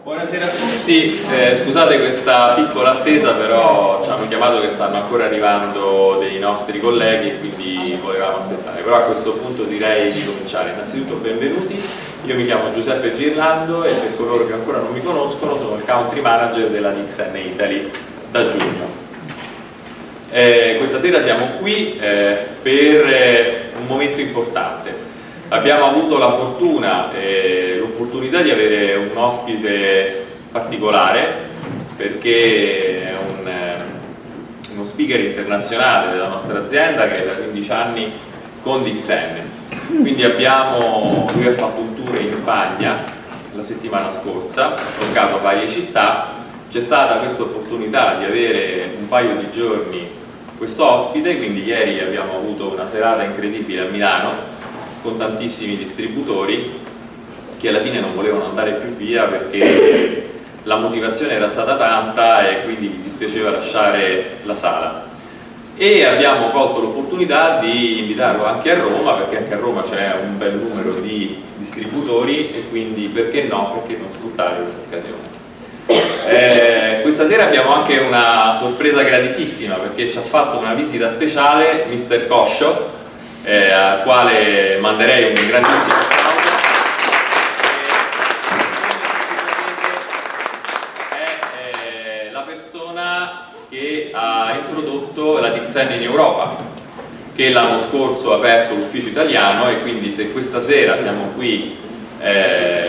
Buonasera a tutti, scusate questa piccola attesa, però ci hanno chiamato che stanno ancora arrivando dei nostri colleghi e quindi volevamo aspettare, però a questo punto direi di cominciare. Innanzitutto benvenuti, io mi chiamo Giuseppe Girlando e per coloro che ancora non mi conoscono sono il Country Manager della Dixon Italy da giugno. Questa sera siamo qui per un momento importante. Abbiamo avuto la fortuna e l'opportunità di avere un ospite particolare perché è uno speaker internazionale della nostra azienda che è da 15 anni con Dixon. Quindi lui ha fatto un tour in Spagna la settimana scorsa, ha toccato varie città, c'è stata questa opportunità di avere un paio di giorni questo ospite, quindi ieri abbiamo avuto una serata incredibile a Milano con tantissimi distributori che alla fine non volevano andare più via perché la motivazione era stata tanta e quindi gli dispiaceva lasciare la sala. E abbiamo colto l'opportunità di invitarlo anche a Roma, perché anche a Roma c'è un bel numero di distributori e quindi perché no, perché non sfruttare questa occasione. Questa sera abbiamo anche una sorpresa graditissima perché ci ha fatto una visita speciale Mr. Coscio, al quale manderei un grandissimo applauso. È la persona che ha introdotto la Dixon in Europa, che l'anno scorso ha aperto l'ufficio italiano, e quindi se questa sera siamo qui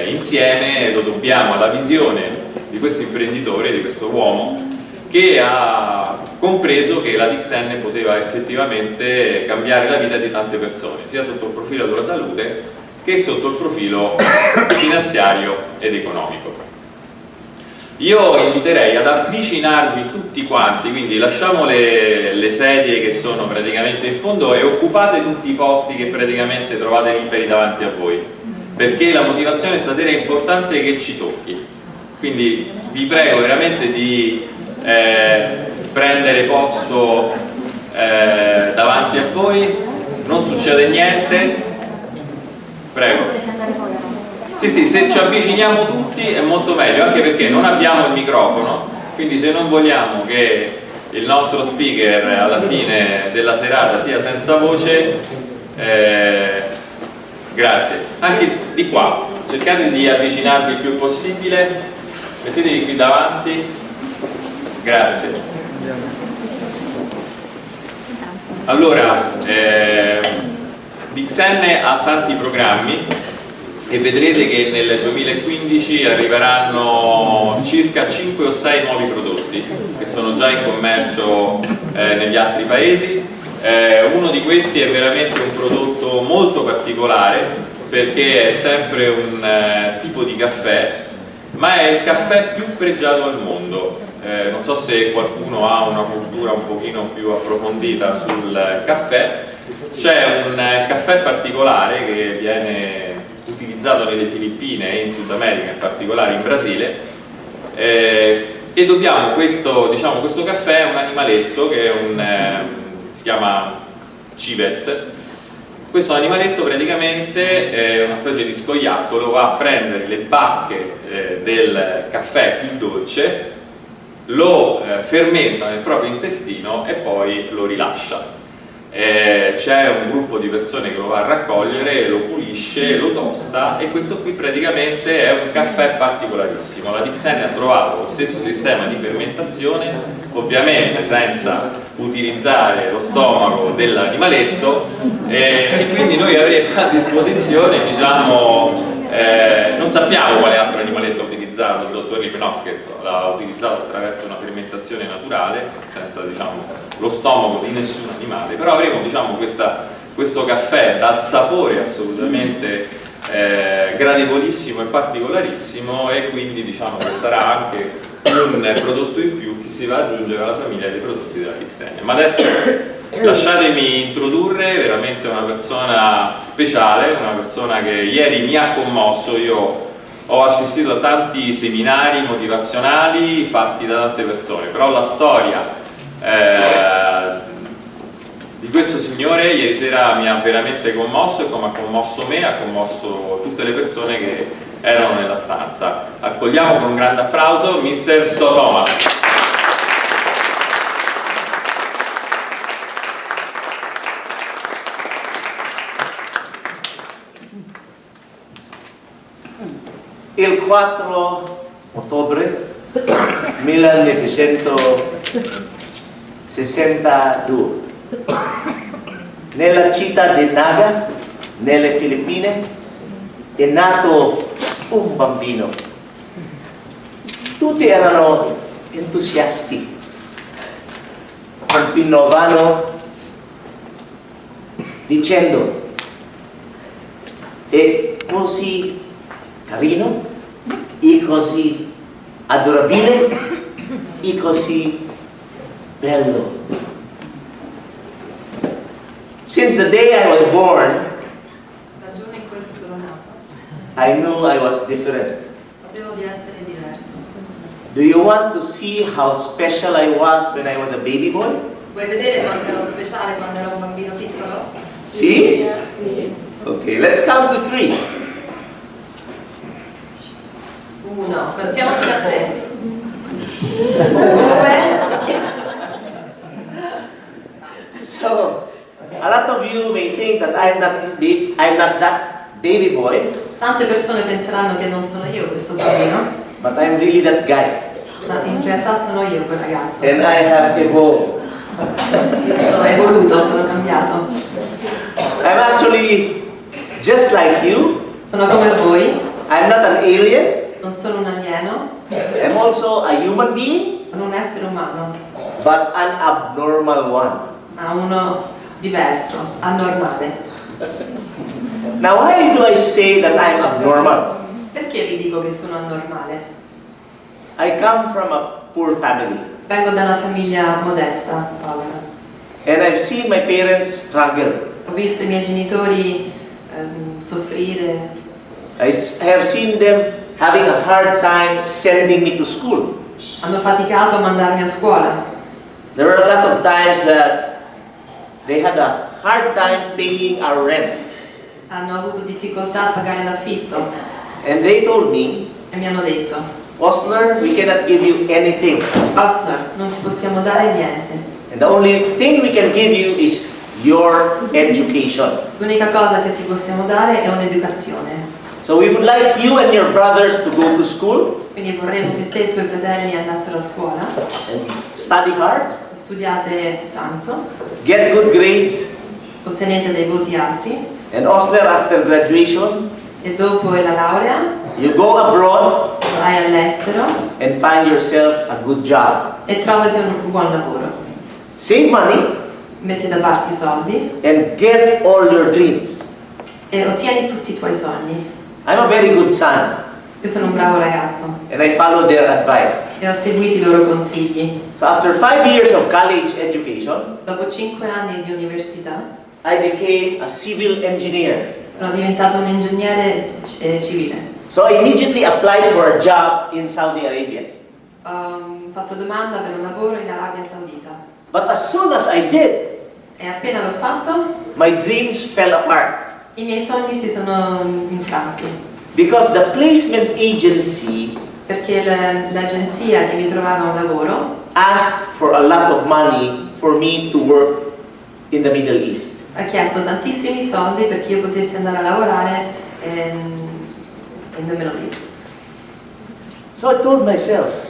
insieme lo dobbiamo alla visione di questo imprenditore, di questo uomo che ha compreso che la Dixon poteva effettivamente cambiare la vita di tante persone, sia sotto il profilo della salute che sotto il profilo finanziario ed economico. Io inviterei ad avvicinarvi tutti quanti, quindi lasciamo le sedie che sono praticamente in fondo e occupate tutti i posti che praticamente trovate liberi davanti a voi, perché la motivazione stasera è importante che ci tocchi. Quindi vi prego veramente di prendere posto davanti a voi, non succede niente, prego. Sì, se ci avviciniamo tutti è molto meglio, anche perché non abbiamo il microfono, quindi se non vogliamo che il nostro speaker alla fine della serata sia senza voce, grazie. Anche di qua, cercate di avvicinarvi il più possibile, mettetevi qui davanti. Grazie. Allora, Dixon ha tanti programmi e vedrete che nel 2015 arriveranno circa 5 o 6 nuovi prodotti che sono già in commercio negli altri paesi. Uno di questi è veramente un prodotto molto particolare perché è sempre un tipo di caffè, ma è il caffè più pregiato al mondo. Non so se qualcuno ha una cultura un pochino più approfondita sul caffè. C'è un caffè particolare che viene utilizzato nelle Filippine e in Sud America, in particolare in Brasile, e dobbiamo questo caffè è un animaletto che si chiama civet. Questo animaletto praticamente è una specie di scoiattolo, va a prendere le bacche del caffè più dolce, lo fermenta nel proprio intestino e poi lo rilascia. C'è un gruppo di persone che lo va a raccogliere, lo pulisce, lo tosta, e questo qui praticamente è un caffè particolarissimo. La Dixon ha trovato lo stesso sistema di fermentazione, ovviamente senza utilizzare lo stomaco dell'animaletto, e quindi noi avremo a disposizione, non sappiamo quale altro animaletto ha utilizzato il dottor Lipnowski, l'ha utilizzato attraverso una fermentazione naturale, senza lo stomaco di nessun animale, però avremo questo caffè dal sapore assolutamente gradevolissimo e particolarissimo, e quindi che sarà anche un prodotto in più che si va ad aggiungere alla famiglia dei prodotti della Dixon. Ma adesso lasciatemi introdurre veramente una persona speciale, una persona che ieri mi ha commosso. Io ho assistito a tanti seminari motivazionali fatti da tante persone, però la storia di questo signore ieri sera mi ha veramente commosso, e come ha commosso me, ha commosso tutte le persone che erano nella stanza. Accogliamo con un grande applauso Mr. Tomas. Il 4 ottobre 1962 nella città di Naga, nelle Filippine, è nato un bambino. Tutti erano entusiasti, continuavano dicendo: è così carino, è così adorabile, è così bello. Since the day I was born, dal giorno in cui sono nato, I knew I was different. sapevo di essere diverso. Do you want to see how special I was when I was a baby boy? Vuoi vedere quanto ero speciale quando ero un bambino piccolo? See? Sì. Okay, let's count to 3. 1, partiamo fino a 3. 2. So, a lot of you may think that I'm not that baby boy, Tante persone penseranno che non sono io questo bambino, but I'm really that guy. ma in realtà sono io quel ragazzo. And I have evolved. Io sono evoluto, sono cambiato. I'm actually just like you. Sono come voi, I'm not an alien. non sono un alieno, I'm also a human being, sono un essere umano, but an abnormal one. ma uno diverso, anormale. Now, why do I say that I'm abnormal? Perché vi dico che sono anormale? I come from a poor family, Vengo da una famiglia modesta, povera. and I've seen my parents struggle. Ho visto i miei genitori soffrire, I have seen them having a hard time sending me to school. hanno faticato a mandarmi a scuola. There were a lot of times that they had a hard time paying our rent. Hanno avuto difficoltà a pagare l'affitto And they told me, e mi hanno detto: Osler, we cannot give you anything. Osler, non ti possiamo dare niente. And the only thing we can give you is your education. L'unica cosa che ti possiamo dare è un'educazione. So we would like you and your brothers to go to school Quindi vorremmo che te e i tuoi fratelli andassero a scuola, and study hard, studiate tanto, get good grades, ottenete dei voti alti and Osler, after graduation, e dopo la laurea you go abroad vai all'estero and find yourself a good job. e trovati un buon lavoro. Save money Metti da parte i soldi and get all your dreams. e ottieni tutti i tuoi sogni. I'm a very good son, Io sono un bravo ragazzo and I follow their advice. e ho seguito i loro consigli. So after 5 years of college education, Dopo 5 anni di università I became a civil engineer. sono diventato un ingegnere civile. So I immediately applied for a job in Saudi Arabia. Ho fatto domanda per un lavoro in Arabia Saudita But as soon as I did, e appena l'ho fatto my dreams fell apart i miei sogni si sono infranti because the placement agency perché l'agenzia che mi trovava un lavoro asked for a lot of money for me to work in the Middle East. ha chiesto tantissimi soldi perché io potessi andare a lavorare in the Middle East. So I told myself,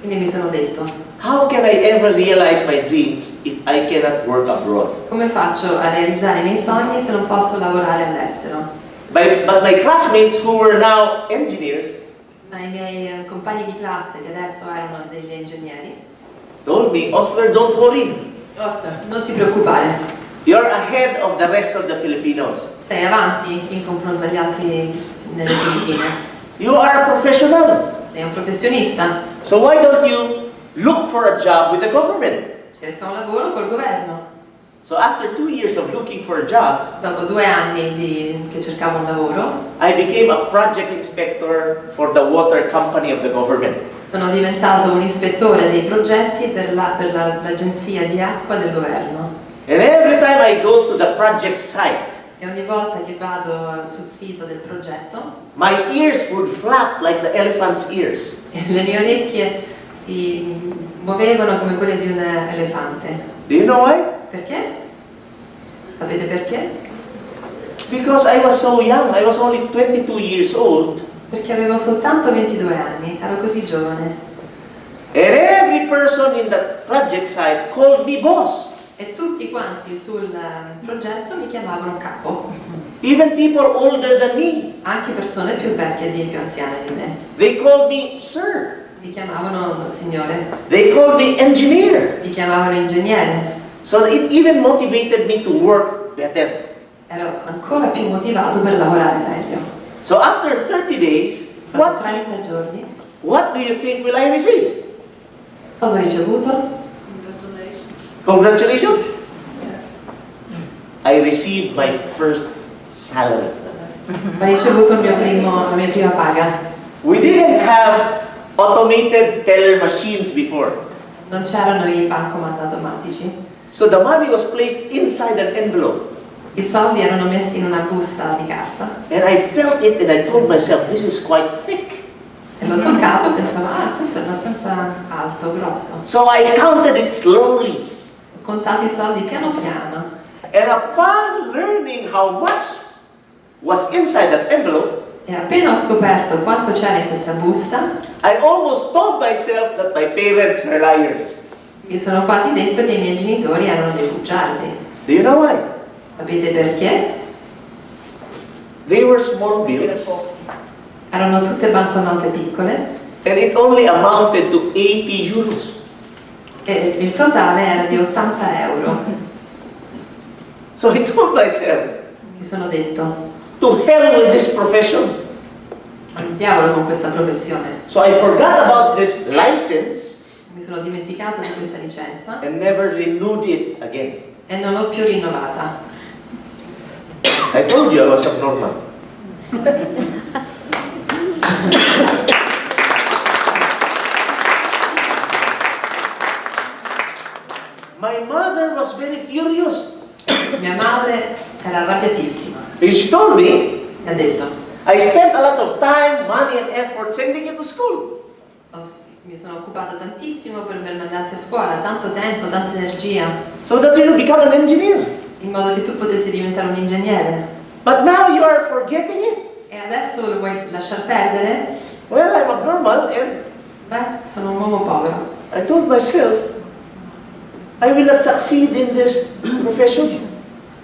Quindi mi sono detto: how can I ever realize my dreams if I cannot work abroad? come faccio a realizzare i miei sogni se non posso lavorare all'estero? But my classmates who were now engineers Ma i miei compagni di classe che adesso erano degli ingegneri told me, Osler, don't worry. non ti preoccupare, You're ahead of the rest of the Filipinos. sei avanti in confronto agli altri nelle Filippine, You are a professional. sei un professionista, So why don't you look for a job with the government? cerca un lavoro col governo. So after 2 years of looking for a job, Dopo 2 anni che cercavo un lavoro I became a project inspector for the water company of the government. sono diventato un ispettore dei progetti per l'agenzia di acqua del governo. And every time I go to the project site, E ogni volta che vado sul sito del progetto, my ears would flap like the elephant's ears. le mie orecchie si muovevano come quelle di un elefante. Do you know why? Perché? Sapete perché? Because I was so young. I was only 22 years old. Perché avevo soltanto 22 anni, ero così giovane. And every person in the project site called me boss. E tutti quanti sul progetto mi chiamavano capo. Even people older than me. Anche persone più vecchie e più anziane di me. They called me sir. Mi chiamavano signore. They called me engineer. Mi chiamavano ingegnere. So it even motivated me to work better. Ero ancora più motivato per lavorare meglio. So after 30 days, Dopo 30 giorni, what do you think will I receive? cosa ho ricevuto? Congratulations. I received my first salary. Ho ricevuto la mia prima paga. We didn't have automated teller machines before. Non c'erano i bancomat automatici. So the money was placed inside an envelope. I soldi erano messi in una busta di carta. And I felt it and I told myself, this is quite thick. E l'ho toccato e pensavo, questo è abbastanza alto, grosso. So I counted it slowly. Ho contato i soldi piano piano. And upon learning how much was inside that envelope, E appena ho scoperto quanto c'era in questa busta, I almost told myself that my parents were liars. mi sono quasi detto che i miei genitori erano dei bugiardi. Do you know why? Sapete perché? They were small bills. Erano tutte banconote piccole And it only amounted to 80 euros. e il totale era di 80 euro. So I told myself, Mi sono detto, to hell with this profession. al diavolo con questa professione. So I forgot about this license Mi sono dimenticato di questa licenza and never renewed it again. e non l'ho più rinnovata. I told you I was abnormal. My mother was very furious. Mia madre era arrabbiatissima. Because she told me, Mi ha detto, I spent a lot of time, money and effort sending you to school. mi sono occupata tantissimo per mandarti a scuola, tanto tempo, tanta energia, So that you will become an engineer. in modo che tu potessi diventare un ingegnere. But now you are forgetting it. E adesso lo vuoi lasciar perdere? Well, I'm abnormal and Beh, sono un uomo povero. I told myself, I will not succeed in this profession.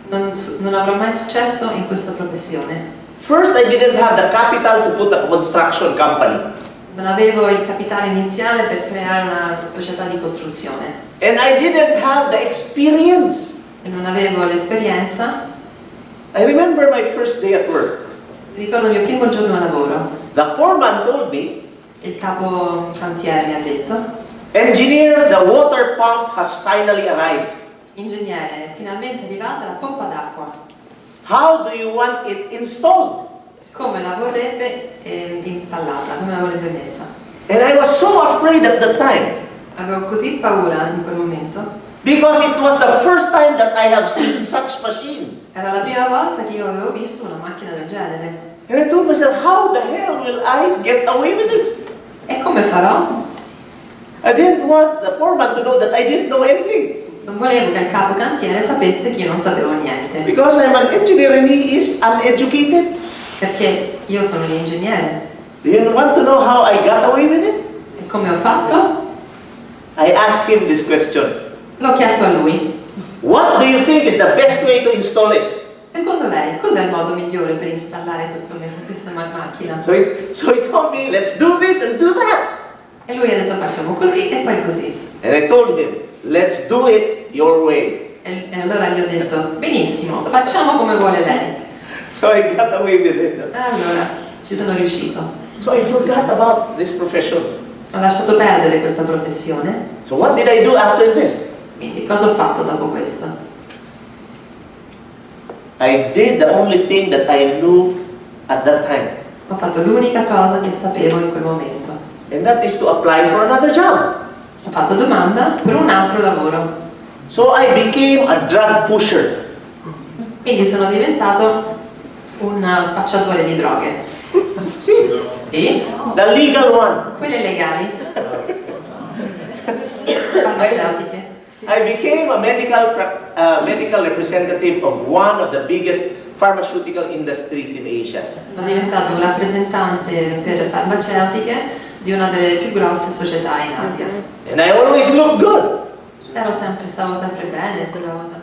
Non avrò mai successo in questa professione. First, I didn't have the capital to put a construction company. Non avevo il capitale iniziale per creare una società di costruzione. And I didn't have the experience. E non avevo l'esperienza. I remember my first day at work. Ricordo il mio primo giorno a lavoro. The foreman told me, Il capo cantiere mi ha detto, engineer, the water pump has finally arrived. ingegnere, finalmente è arrivata la pompa d'acqua. How do you want it installed? Come la vorrebbe installata, come la vorrebbe messa. And I was so afraid at the time Avevo così paura in quel momento. because it was the first time that I have seen such machine. Era la prima volta che io avevo visto una macchina del genere. And I told myself, how the hell will I get away with this? E come farò? I didn't want the foreman to know that I didn't know anything. Non volevo che il capo cantiere sapesse che io non sapevo niente. Because I'm an engineer and he is uneducated. Perché io sono un ingegnere. Do you want to know how I got away with it? E come ho fatto? I asked him this question. L'ho chiesto a lui. What do you think is the best way to install it? Secondo lei, cos'è il modo migliore per installare questa macchina? So he told me, let's do this and do that. E lui ha detto facciamo così e poi così. And I told him, let's do it your way. E allora gli ho detto benissimo, facciamo come vuole lei. So I got away with it. E allora ci sono riuscito. So I forgot about this profession. Ho lasciato perdere questa professione. So what did I do after this? Quindi cosa ho fatto dopo questo? I did the only thing that I knew at that time. Ho fatto l'unica cosa che sapevo in quel momento. And that is to apply for another job. Ho fatto domanda per un altro lavoro. So I became a drug pusher. Quindi sono diventato un spacciatore di droghe. See, Sì, the legal one. quelle legali, farmaceutiche. I became a medical representative of one of the biggest pharmaceutical industries in Asia. Sono diventato un rappresentante per farmaceutiche di una delle più grosse società in Asia. And I always looked good. Stavo sempre bene,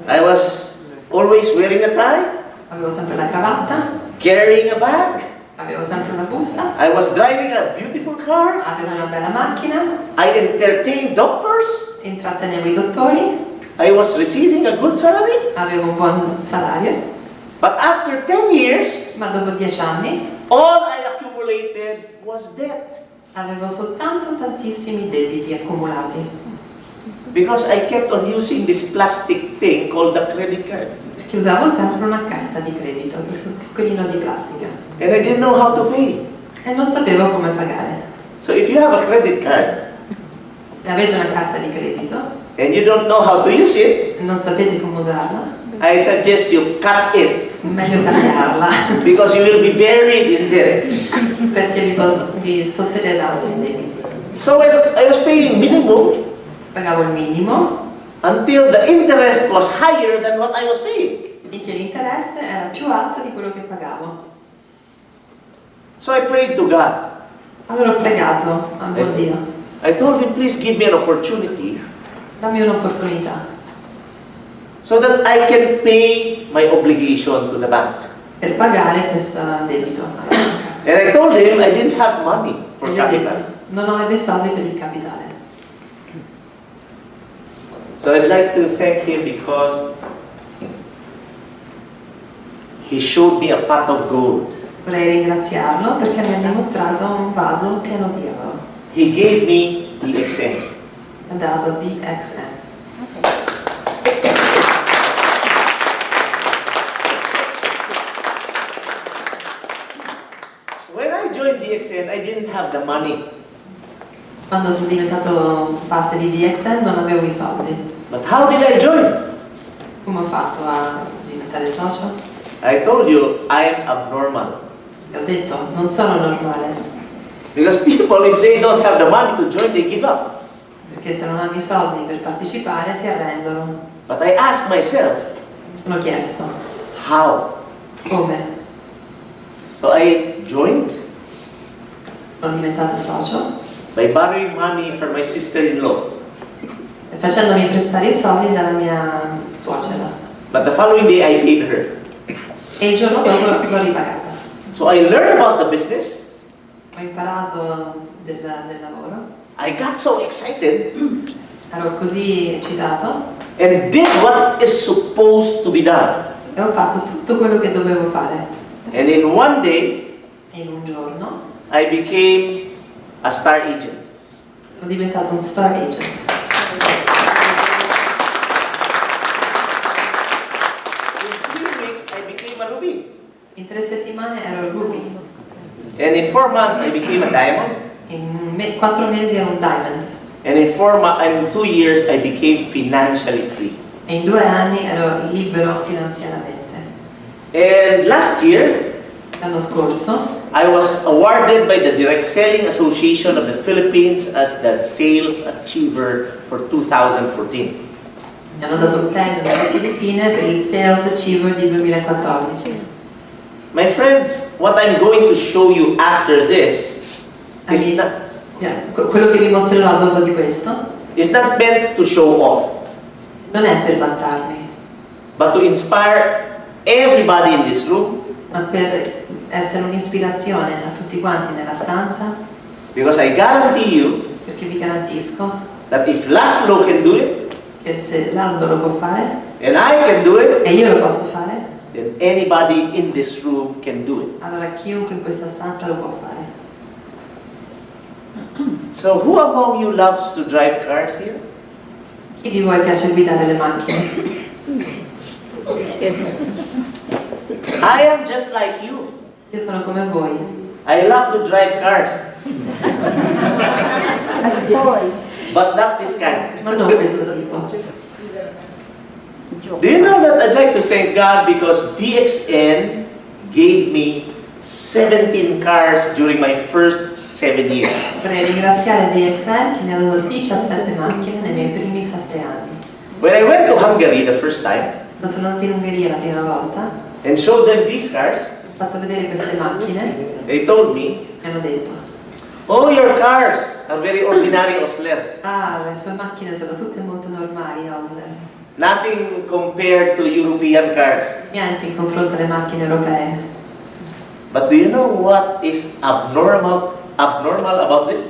I was always wearing a tie, avevo sempre la cravatta, carrying a bag. avevo sempre una busta, I was driving a beautiful car. avevo una bella macchina, I entertained doctors. intrattenevo i dottori, I was receiving a good salary. avevo un buon salario, But after 10 years, ma dopo 10 anni all I accumulated was debt. avevo soltanto tantissimi debiti accumulati, Because I kept on using this plastic thing called the credit card. perché usavo sempre una carta di credito, questo piccolino di plastica, And I didn't know how to pay. e non sapevo come pagare. So if you have a credit card Se avete una carta di credito and you don't know how to use it, e non sapete come usarla, I suggest you cut it meglio tagliarla, because you will be buried in debt. perché vi sotterrerà in debiti. So I was paying minimum Pagavo il minimo, until the interest was higher than what I was paying. finché l'interesse era più alto di quello che pagavo. So I prayed to God. Allora ho pregato al buon Dio, I told him, please give me an opportunity dammi un'opportunità so that I can pay my obligation to the bank. per pagare questo debito alla banca. And I told him I didn't have money for E gli ho detto, capital. non ho dei soldi per il capitale. So I'd like to thank him because he showed me a pot of gold. Vorrei ringraziarlo perché mi ha dimostrato un vaso pieno di oro. He gave me the XN. Mi ha dato DXN. When I joined DXN, I didn't have the money. Quando sono diventato parte di DXN non avevo i soldi. But how did I join? Come ho fatto a diventare socio? I told you I am abnormal. E ho detto, non sono normale, Because people, if they don't have the money to join, they give up. perché se non hanno i soldi per partecipare si arrendono. But I asked myself, Sono chiesto, how? come? So I joined Sono diventato socio by borrowing money from my sister-in-law. e facendomi prestare i soldi dalla mia suocera. But the following day I paid her. E il giorno dopo l'ho ripagata. So I learned about the business. Ho imparato del lavoro, I got so excited ero così eccitato and did what is supposed to be done. e ho fatto tutto quello che dovevo fare. And in one day, E in un giorno I became a star agent. sono diventato un star agent. In 3 weeks, I became a ruby. In 3 settimane ero Ruby, And in 4 months, I became a diamond. in 4 mesi ero un diamond And in 2 years, I became financially free. e in 2 anni ero libero finanziariamente. And last year, L'anno scorso I was awarded by the Direct Selling Association of the Philippines as the Sales Achiever for 2014. mi hanno dato il premio delle Filippine per il Sales Achiever di 2014. My friends, what I'm going to show you after this is Quello che vi mostrerò dopo di questo not meant to show off, non è per vantarmi, but to inspire everybody in this room, ma per essere un'ispirazione a tutti quanti nella stanza, because I guarantee you perché vi garantisco that if Laszlo can do it, che se Laszlo lo può fare and I can do it, e io lo posso fare, then anybody in this room can do it. allora chiunque in questa stanza lo può fare. So who among you loves to drive cars here? Chi di voi piace guidare le macchine? I am just like you. Io sono come voi. I love to drive cars, but not this kind. Ma non questo tipo. Do you know that I'd like to thank God because DXN gave me 17 cars during my first 7 years. Vorrei ringraziare DXL che mi ha dato 17 macchine nei miei primi 7 anni. When I went to Hungary the first time Quando sono andata in Ungheria la prima volta, and showed them these cars, ho fatto vedere queste macchine they told me, e hanno detto: "Oh, your cars are very ordinary, Osler. ah, le sue macchine sono tutte molto normali, Osler. Nothing compared to European cars." Niente in confronto alle macchine europee. But do you know what is abnormal about this?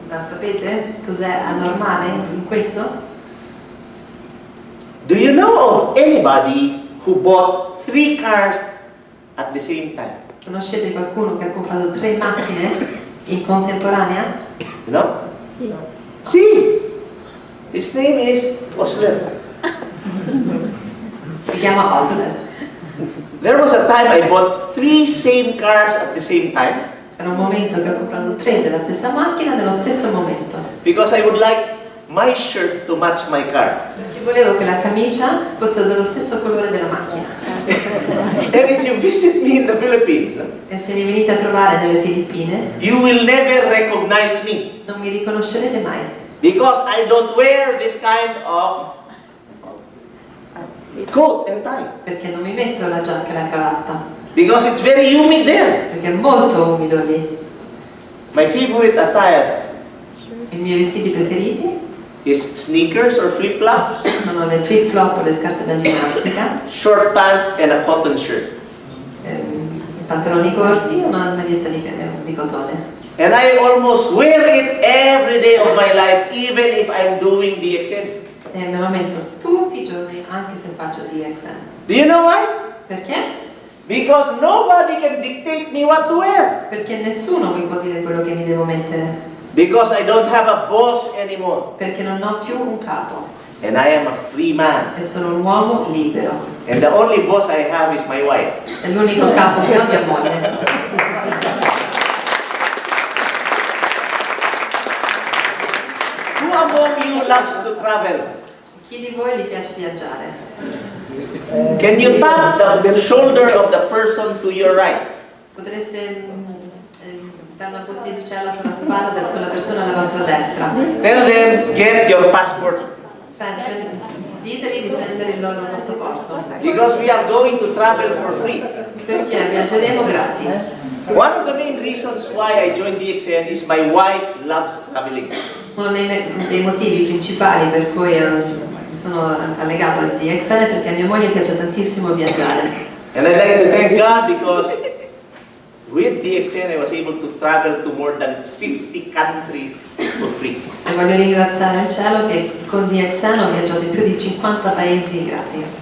Ma sapete cos'è anormale in questo? Do you know of anybody who bought 3 cars at the same time? Conoscete qualcuno che ha comprato 3 macchine in contemporanea? You know? See, his name is Osler. Si chiama Osler. There was a time I bought 3 same cars at the same time C'era un momento che ho comprato 3 della stessa macchina nello stesso momento. because I would like my shirt to match my car. Perché volevo che la camicia fosse dello stesso colore della macchina. And if you visit me in the Philippines, E se mi venite a trovare nelle Filippine, you will never recognize me non mi riconoscerete mai. because I don't wear this kind of coat and tie Perché non mi metto la giacca e la cravatta. because it's very humid there. Perché è molto umido lì. My favorite attire I miei vestiti preferiti is sneakers or flip-flops, sono le flip flop o le scarpe da ginnastica, short pants and a cotton shirt. i pantaloni corti e una maglietta di cotone. And I almost wear it every day of my life, even if I'm doing DXN. E me lo metto tutti i giorni, anche se faccio DXN. Do you know why? Perché? Because nobody can dictate me what to wear. Perché nessuno mi può dire quello che mi devo mettere. Because I don't have a boss anymore. Perché non ho più un capo. And I am a free man. E sono un uomo libero. And the only boss I have is my wife. E l'unico capo che ho è mia moglie. Who among you loves to travel? Chi di voi gli piace viaggiare? Can you tap the shoulder of the person to your right? Potreste dare una bottiglicella sulla spalla sulla persona alla vostra destra. Tell them, get your passport. Diteli di prendere il loro passaporto. Because we are going to travel for free. Perché viaggeremo gratis. One of the main reasons why I joined DXN is my wife loves traveling. Uno dei motivi principali per cui sono allegato al DXN è perché a mia moglie piace tantissimo viaggiare. And I'd like to thank God because with DXN I was able to travel to more than 50 countries for free. E voglio ringraziare il cielo che con DXN ho viaggiato in più di 50 paesi gratis.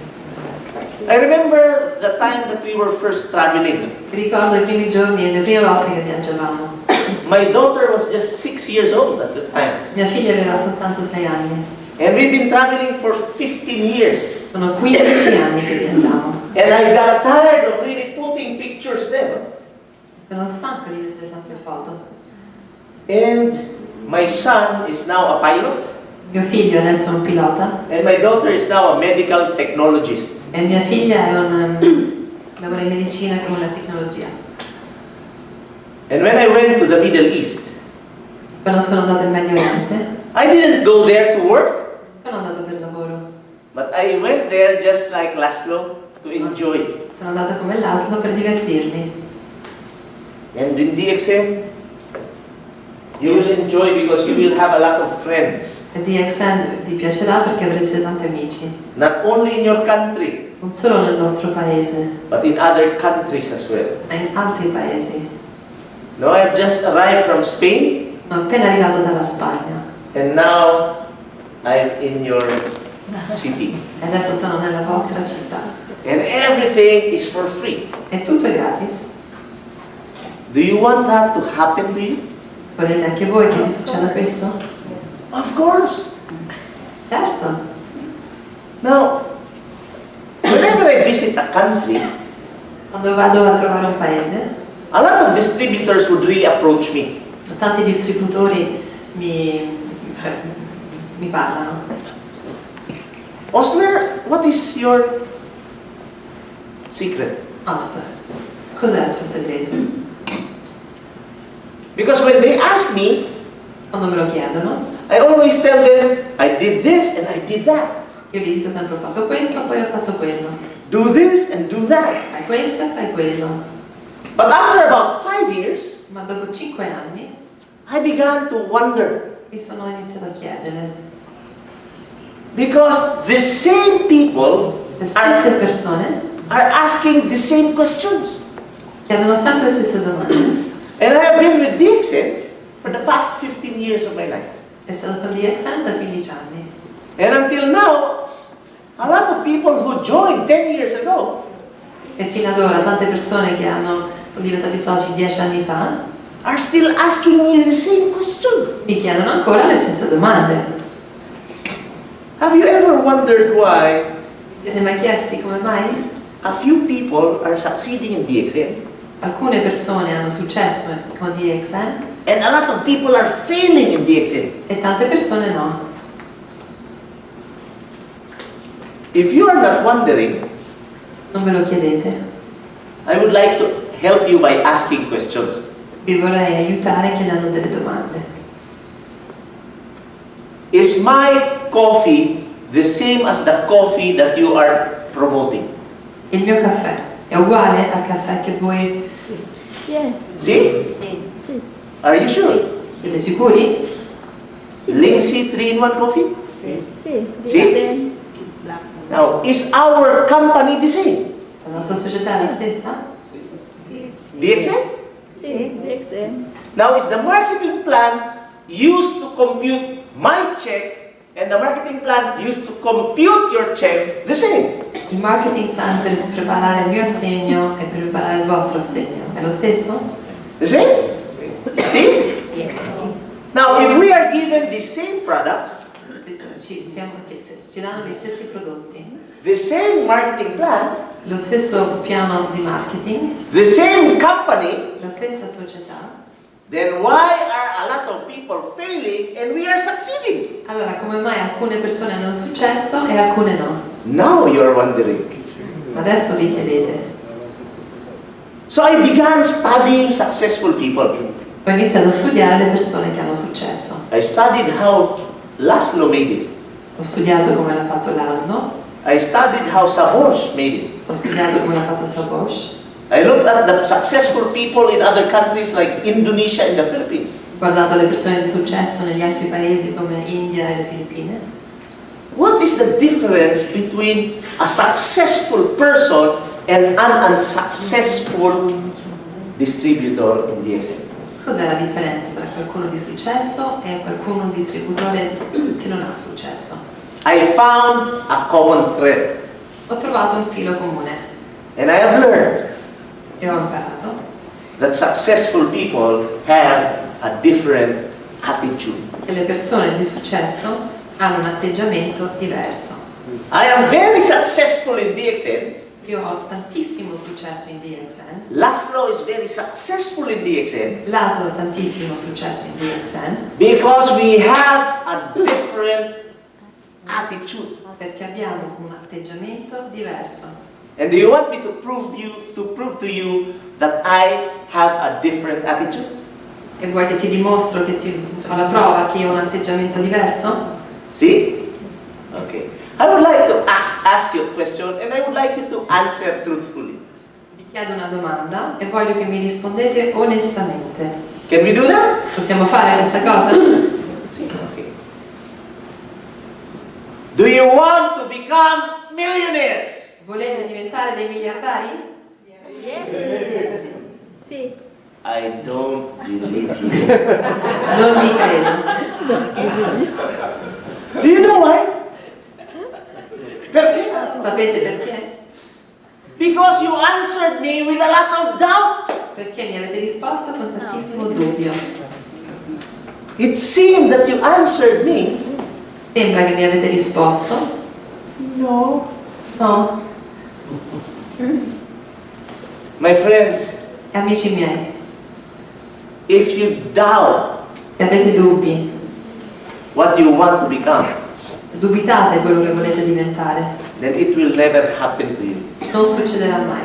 I remember the time that we were first traveling. Ricordo i primi giorni e le prime volte che viaggiavamo. My daughter was just 6 years old at the time. Mia figlia aveva soltanto 6 anni. And we've been traveling for 15 years. Sono 15 anni che viaggiamo. And I got tired of really putting pictures there. Sono stanco di vedere sempre foto. And my son is now a pilot. Mio figlio adesso è un pilota And my daughter is now a medical technologist. e mia figlia è lavora in medicina con la tecnologia. And when I went to the Middle East, Quando sono andata in Medio Oriente, I didn't go there to work, sono andato per lavoro. but I went there just like Laszlo to enjoy. Sono andata come l'asino per divertirmi. And in DXN, you will enjoy because you will have a lot of friends, E DXN vi piacerà perché avrete tanti amici, not only in your country, non solo nel nostro paese, but in other countries as well. ma in altri paesi. Now I've just arrived from Spain, Sono appena arrivato dalla Spagna and now I'm in your city. e adesso sono nella vostra città. And everything is for free. E tutto è gratis. Do you want that to happen to you? Volete anche voi che vi succeda questo? Of course. Certo. Now, whenever I visit a country, Quando vado a trovare un paese, a lot of distributors would really approach me. tanti distributori mi parlano. Osler, what is your secret? Osler, cos'è il tuo segreto? Because when they ask me, Quando me lo chiedono, I always tell them, I did this and I did that. io gli dico sempre ho fatto questo, poi ho fatto quello. Do this and do that. Fai questo e fai quello. But after about 5 years, Ma dopo 5 anni I began to wonder. mi sono iniziato a chiedere. Because the same people Le stesse persone are asking the same questions. chiedono sempre le stesse domande. And I have been with DXN for the past 15 years of my life. È stato con DXN da 15 anni. And until now, a lot of people who joined 10 years ago E fino ad ora tante persone che sono diventati soci 10 anni fa are still asking me the same question. mi chiedono ancora le stesse domande. Have you ever wondered why Siete mai chiesti come mai? a few people are succeeding in DXN Alcune persone hanno successo con DXN and a lot of people are failing in DXN? e tante persone no. If you are not wondering, Non ve lo chiedete. I would like to help you by asking questions. Vi vorrei aiutare chiedendo delle domande. Is my coffee the same as the coffee that you are promoting? Il mio caffè è uguale al caffè che voi Yes. See? Sì. Are you sure? siete sicuri? Linksy 3-in-1 coffee? Sì. Sì? Now, is our company the same? La nostra società è la stessa? DXN? Sì. DXN. Now, is the marketing plan used to compute my check and the marketing plan used to compute your check the same? Il marketing plan per preparare il mio assegno e per preparare il vostro assegno è lo stesso? The same? See? Now, if we are given the same products, Ci danno gli stessi prodotti, the same marketing plan, lo stesso piano di marketing, the same company, la stessa società, then why are a lot of people failing and we are succeeding? allora come mai alcune persone hanno successo e alcune no? Now you are wondering. Ma adesso vi chiedete. So I began studying successful people. Ho iniziato a studiare le persone che hanno successo. I studied how Laszlo made it. Ho studiato come l'ha fatto Laszlo, I studied how Sabosh made it. ho studiato come l'ha fatto Sabosh, I looked at the successful people in other countries like Indonesia and the Philippines. ho guardato le persone di successo negli altri paesi come India e le Filippine. What is the difference between a successful person and an unsuccessful distributor in DXN? Cos'è la differenza tra qualcuno di successo e qualcuno un distributore che non ha successo? I found a common thread Ho trovato un filo comune and I have learned e ho imparato that successful people have a different attitude. che le persone di successo hanno un atteggiamento diverso. I am very successful in DXN. Io ho tantissimo successo in DXN, Laszlo is very successful in DXN Laszlo ha tantissimo successo in DXN because we have a different attitude. perché abbiamo un atteggiamento diverso. And do you want me to prove to you that I have a different attitude? E vuoi che ti dimostro che ho la prova che io ho un atteggiamento diverso? See? Okay. I would like to ask you a question and I would like you to answer truthfully. Vi chiedo una domanda e voglio che mi rispondete onestamente. Can we do that? Possiamo fare questa cosa? Okay. Do you want to become millionaires? Volete diventare dei miliardari? Yes. Sì. I don't believe you. Non vi credo. Do you know why? Perché? Sapete perché? Because you answered me with a lot of doubt. Perché mi avete risposto con tantissimo dubbio. It seemed that you answered me. Sembra che mi avete risposto. No. No. My friends, Amici miei, if you doubt se avete dubbi, what you want to become, se dubitate quello che volete diventare, then it will never happen to you. non succederà mai.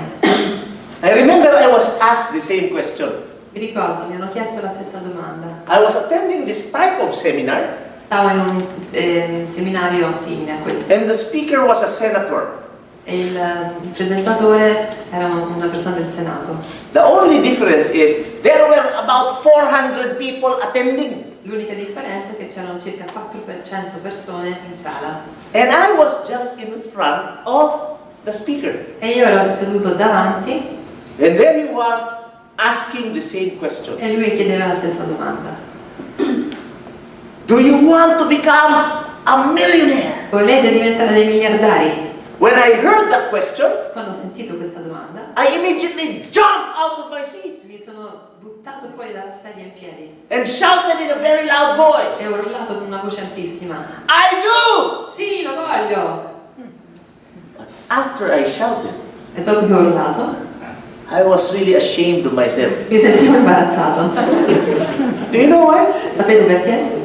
I remember I was asked the same question. Mi ricordo, mi hanno chiesto la stessa domanda. I was attending this type of seminar, Stavo in un seminario simile a questo and the speaker was a senator. e il presentatore era una persona del Senato. The only difference is there were about 400 people attending, L'unica differenza è che c'erano circa 400 persone in sala and I was just in front of the speaker. e io ero seduto davanti And there he was asking the same question. e lui chiedeva la stessa domanda. Do you want to become a millionaire? Volete diventare dei miliardari? When I heard that question, Quando ho sentito questa domanda I immediately jumped out of my seat mi sono buttato fuori dalla sedia in piedi and shouted in a very loud e voice, ho urlato con una voce altissima. I do! Sì, lo voglio! After I shouted, E dopo che ho urlato I was really ashamed of myself. mi sentivo imbarazzato. Do you know why? Sapete perché?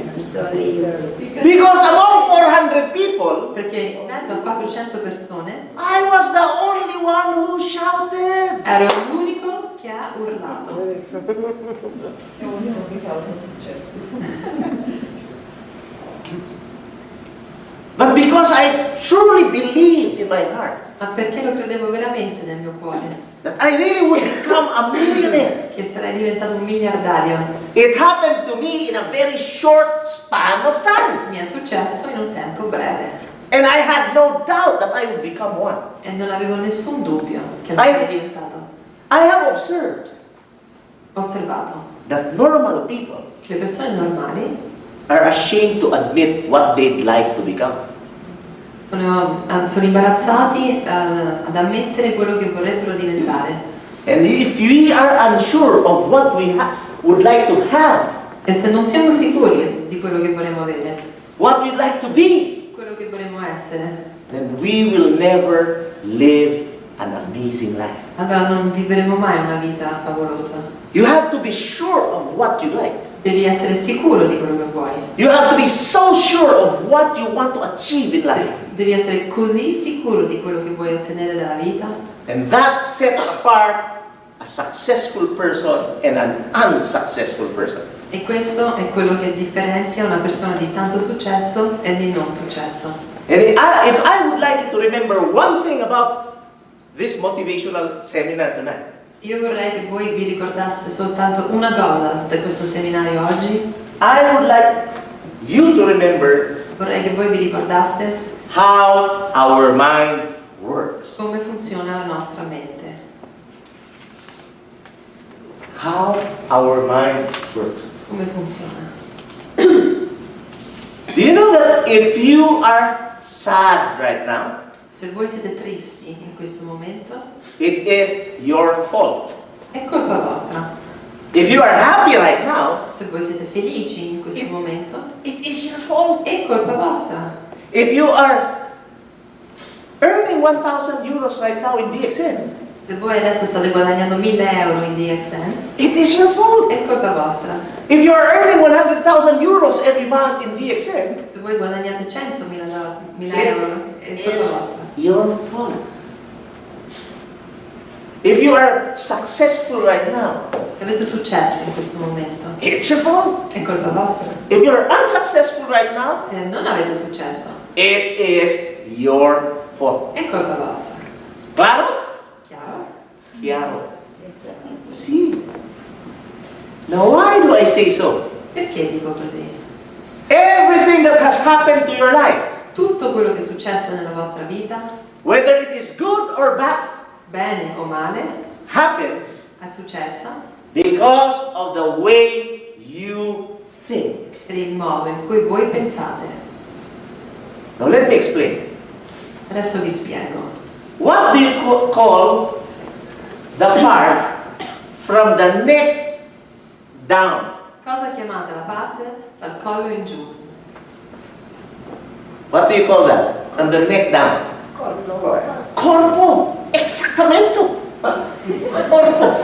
Because among 400 people, Perché in mezzo a 400 persone I was the only one who shouted. ero l'unico che ha urlato. But because I truly believed in my heart Ma perché lo credevo veramente nel mio cuore that I really would become a millionaire, che sarei diventato un miliardario. it happened to me in a very short span of time. Mi è successo in un tempo breve And I had no doubt that I would become one. e non avevo nessun dubbio che lo sarei diventato. I have observed Ho osservato that normal people che le persone normali are ashamed to admit what they'd like to become. sono imbarazzati ad ammettere quello che vorrebbero diventare. And if we are unsure of what we would like to have, E se non siamo sicuri di quello che vorremmo avere, what we'd like to be, quello che vorremmo essere, then we will never live an amazing life. allora non vivremo mai una vita favolosa. You have to be sure of what you like. Devi essere sicuro di quello che vuoi. You have to be so sure of what you want to achieve in life. Devi essere così sicuro di quello che vuoi ottenere dalla vita And that sets apart a successful person and an unsuccessful person. e questo è quello che differenzia una persona di tanto successo e di non successo. And if I would like you to remember one thing about this motivational seminar tonight, Io vorrei che voi vi ricordaste soltanto una cosa da questo seminario oggi. I would like you to remember Vorrei che voi vi ricordaste how our mind works. come funziona la nostra mente. How our mind works. Come funziona. Do you know that if you are sad right now, Se voi siete tristi in questo momento, it is your fault. è colpa vostra. If you are happy right now, Se voi siete felici in questo momento, it is your fault. è colpa vostra. If you are earning 1,000 euros right now in DXN, Se voi adesso state guadagnando 1.000 euro in DXN, it is your fault. è colpa vostra. If you are earning 100,000 euros every month in DXN, Se voi guadagnate 100.000 euro, è it colpa is vostra. your fault. If you are successful right now, Se avete successo in questo momento, it's your fault. è colpa vostra. If you are unsuccessful right now, Se non avete successo, it is your fault. è colpa vostra. Claro? Chiaro? Chiaro. Sì. Now why do I say so? Perché dico così? Everything that has happened to your life, Tutto quello che è successo nella vostra vita, whether it is good or bad, bene o male, happened è successo because of the way you think. per il modo in cui voi pensate. Now let me explain. Adesso vi spiego. What do you call the part from the neck down? Cosa chiamate la parte dal collo in giù? What do you call that? From the neck down? Corpo. Exactamente. Corpo.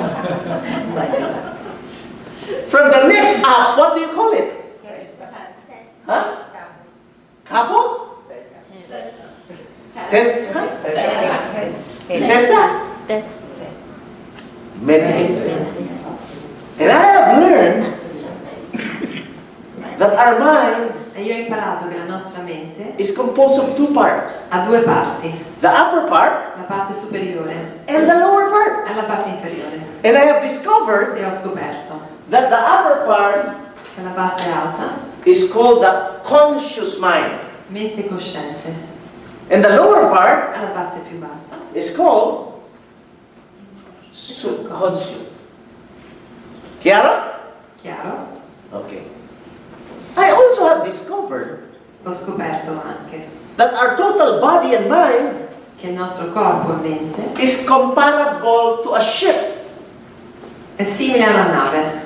From the neck up, what do you call it? Huh? Capo? Test? Testa? Test. Mente. And I have learned that our mind E io ho imparato che la nostra mente is composed of two parts. ha due parti, The upper part la parte superiore and the lower part. e la parte inferiore. And I have discovered E ho scoperto that the upper part che la parte alta, is called the conscious mind. mente cosciente, And the lower part e la parte più bassa, is called subconscious. Chiaro? chiaro? Okay. I also have discovered Ho scoperto anche that our total body and mind che il nostro corpo e mente is comparable to a ship. è simile a una nave.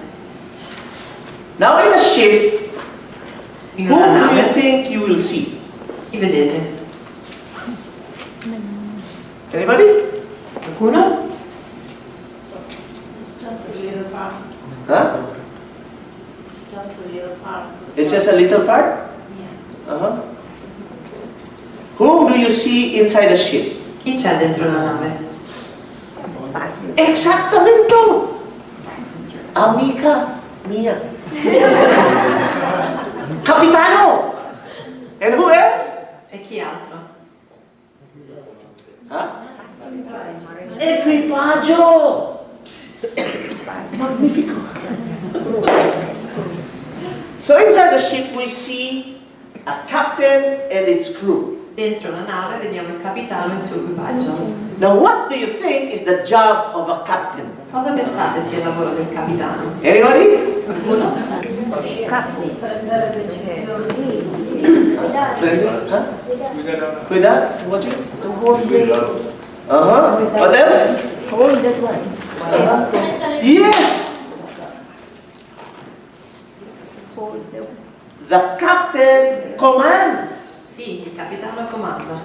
Now in a ship, In whom una do you nave, think you will see? chi vedete? Anybody? Qualcuno? Huh? It's just a little part? Uh-huh. Whom do you see inside a ship? Chi c'è dentro la nave? Exactamente. Amica mia. Capitano. And who else? E chi altro? Huh? Equipaggio. Magnifico. So inside the ship we see a captain and its crew. Dentro la nave vediamo il capitano e il suo equipaggio. Now what do you think is the job of a captain? Cosa pensate sia il lavoro del capitano? Anybody? Qualcuno? Huh? Cuidado? What you? Uh-huh. What else? Yes! The captain commands. Sì, il capitano comanda.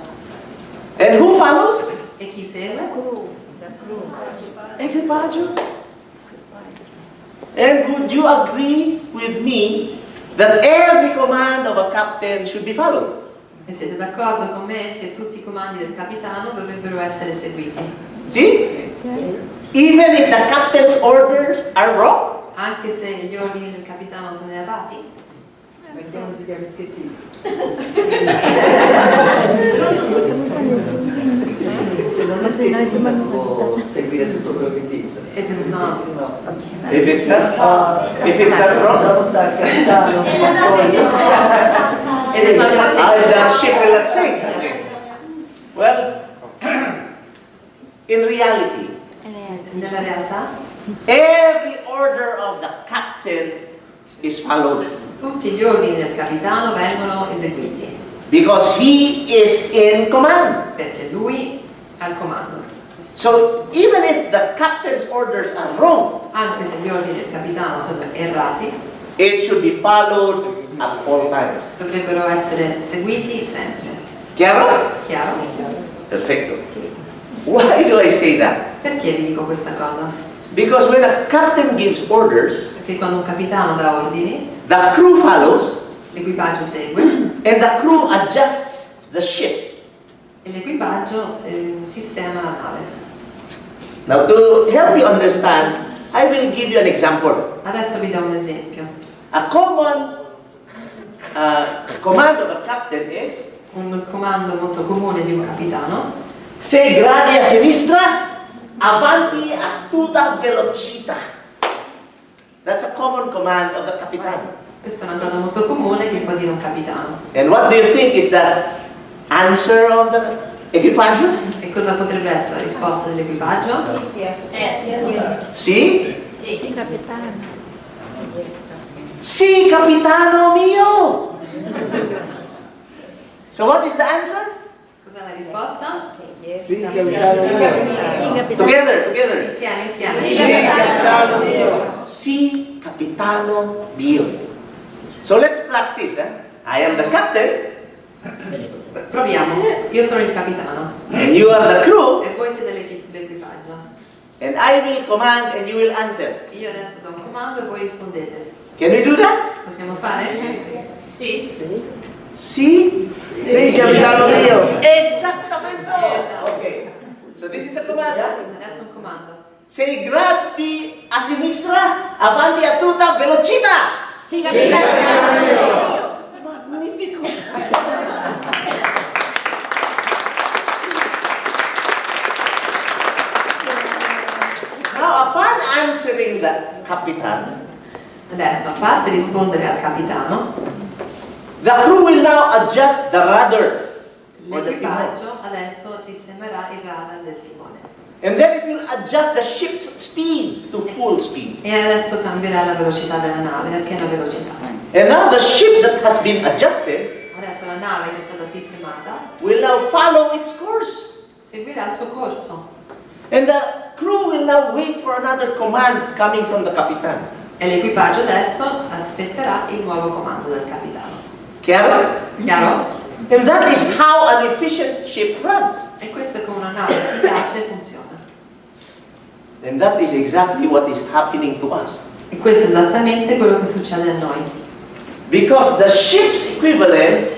And who follows? E chi segue? Equipaggio. And would you agree with me that every command of a captain should be followed? E siete d'accordo con me che tutti i comandi del capitano dovrebbero essere seguiti? See? Even if the captain's orders are wrong? Anche se gli ordini del capitano sono errati? Mettiamoci gli aveschettini. Se non è scritto non può seguire tutto quello che dice. If it's not. If it's not wrong? Lasciamo stare capitano, pastori. It is not The ship will not sink. Well, in reality, Nella realtà, every order of the captain is followed tutti gli ordini del capitano vengono eseguiti, because he is in command. perché lui ha il comando. So even if the captain's orders are wrong, Anche se gli ordini del capitano sono errati, it should be followed at all times. dovrebbero essere seguiti sempre. Chiaro? Chiaro? Perfetto. Why do I say that? Perché vi dico questa cosa? Because when a captain gives orders, Perché quando un capitano dà ordini, the crew follows, l'equipaggio segue and the crew adjusts the ship. e l'equipaggio sistema la nave. Now to help you understand, I will give you an example. Adesso vi do un esempio. A common command of a captain is Un comando molto comune di un capitano: sei gradi a sinistra, avanti a tutta velocità. That's a common command of the capitano. questa è una cosa molto comune che può dire un capitano. And what do you think is the answer of the equipaggio? E cosa potrebbe essere la risposta dell'equipaggio? Sì? Sì, capitano. Sì, capitano mio! So what is the answer? Cos'è la risposta? Sì, capitano mio. Together. Insieme. Sì, capitano mio. Sì, capitano mio. So let's practice. I am the captain Proviamo. Io sono il capitano and you are the crew, e voi siete l'equipaggio. and I will command and you will answer. Io adesso do un comando e voi rispondete. Can we do that? Possiamo fare? Sì. Sì? Sì, capitano mio. Esattamente! Ok. So this is a command, huh? Adesso un comando. Say grandi a sinistra, avanti a tutta velocità! Sì, capitano mio. Magnifico! Now, upon answering the capitan, Adesso, a parte rispondere al capitano, the crew will now adjust the rudder or the timone. l'equipaggio adesso sistemerà il radar del timone. And then it will adjust the ship's speed to full speed. E adesso cambierà la velocità della nave a piena velocità. And now the ship that has been adjusted Adesso la nave che è stata sistemata will now follow its course. seguirà il suo corso. And the crew will now wait for another command coming from the capitan. E l'equipaggio adesso aspetterà il nuovo comando del capitano. Chiaro? Chiaro? And that is how an efficient ship runs. E questo è come una nave efficace funziona. And that is exactly what is happening to us. E questo è esattamente quello che succede a noi. Because the ship's equivalent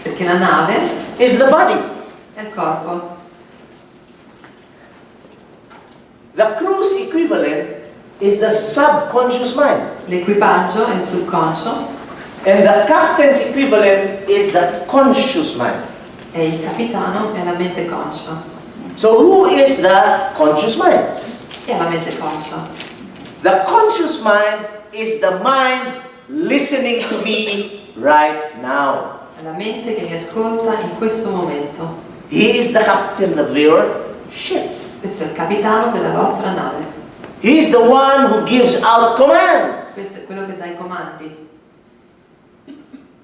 Perché la nave is the body. è il corpo. The crew's equivalent is the subconscious mind. L'equipaggio è il subconscio And the captain's equivalent is the conscious mind. e il capitano è la mente conscia. So who is the conscious mind? Chi è la mente conscia? The conscious mind is the mind listening to me right now. È la mente che mi ascolta in questo momento. He is the captain of your ship. Questo è il capitano della vostra nave. He is the one who gives out commands. Questo è quello che dà i comandi.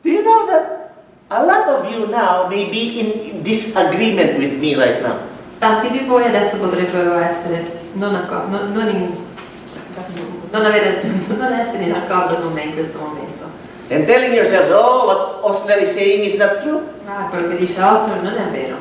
Do you know that a lot of you now may be in disagreement with me right now? Tanti di voi adesso potrebbero essere non essere in accordo con me in questo momento. And telling yourselves, oh, what Osler is saying is not true. Ah, quello che dice Osler non è vero.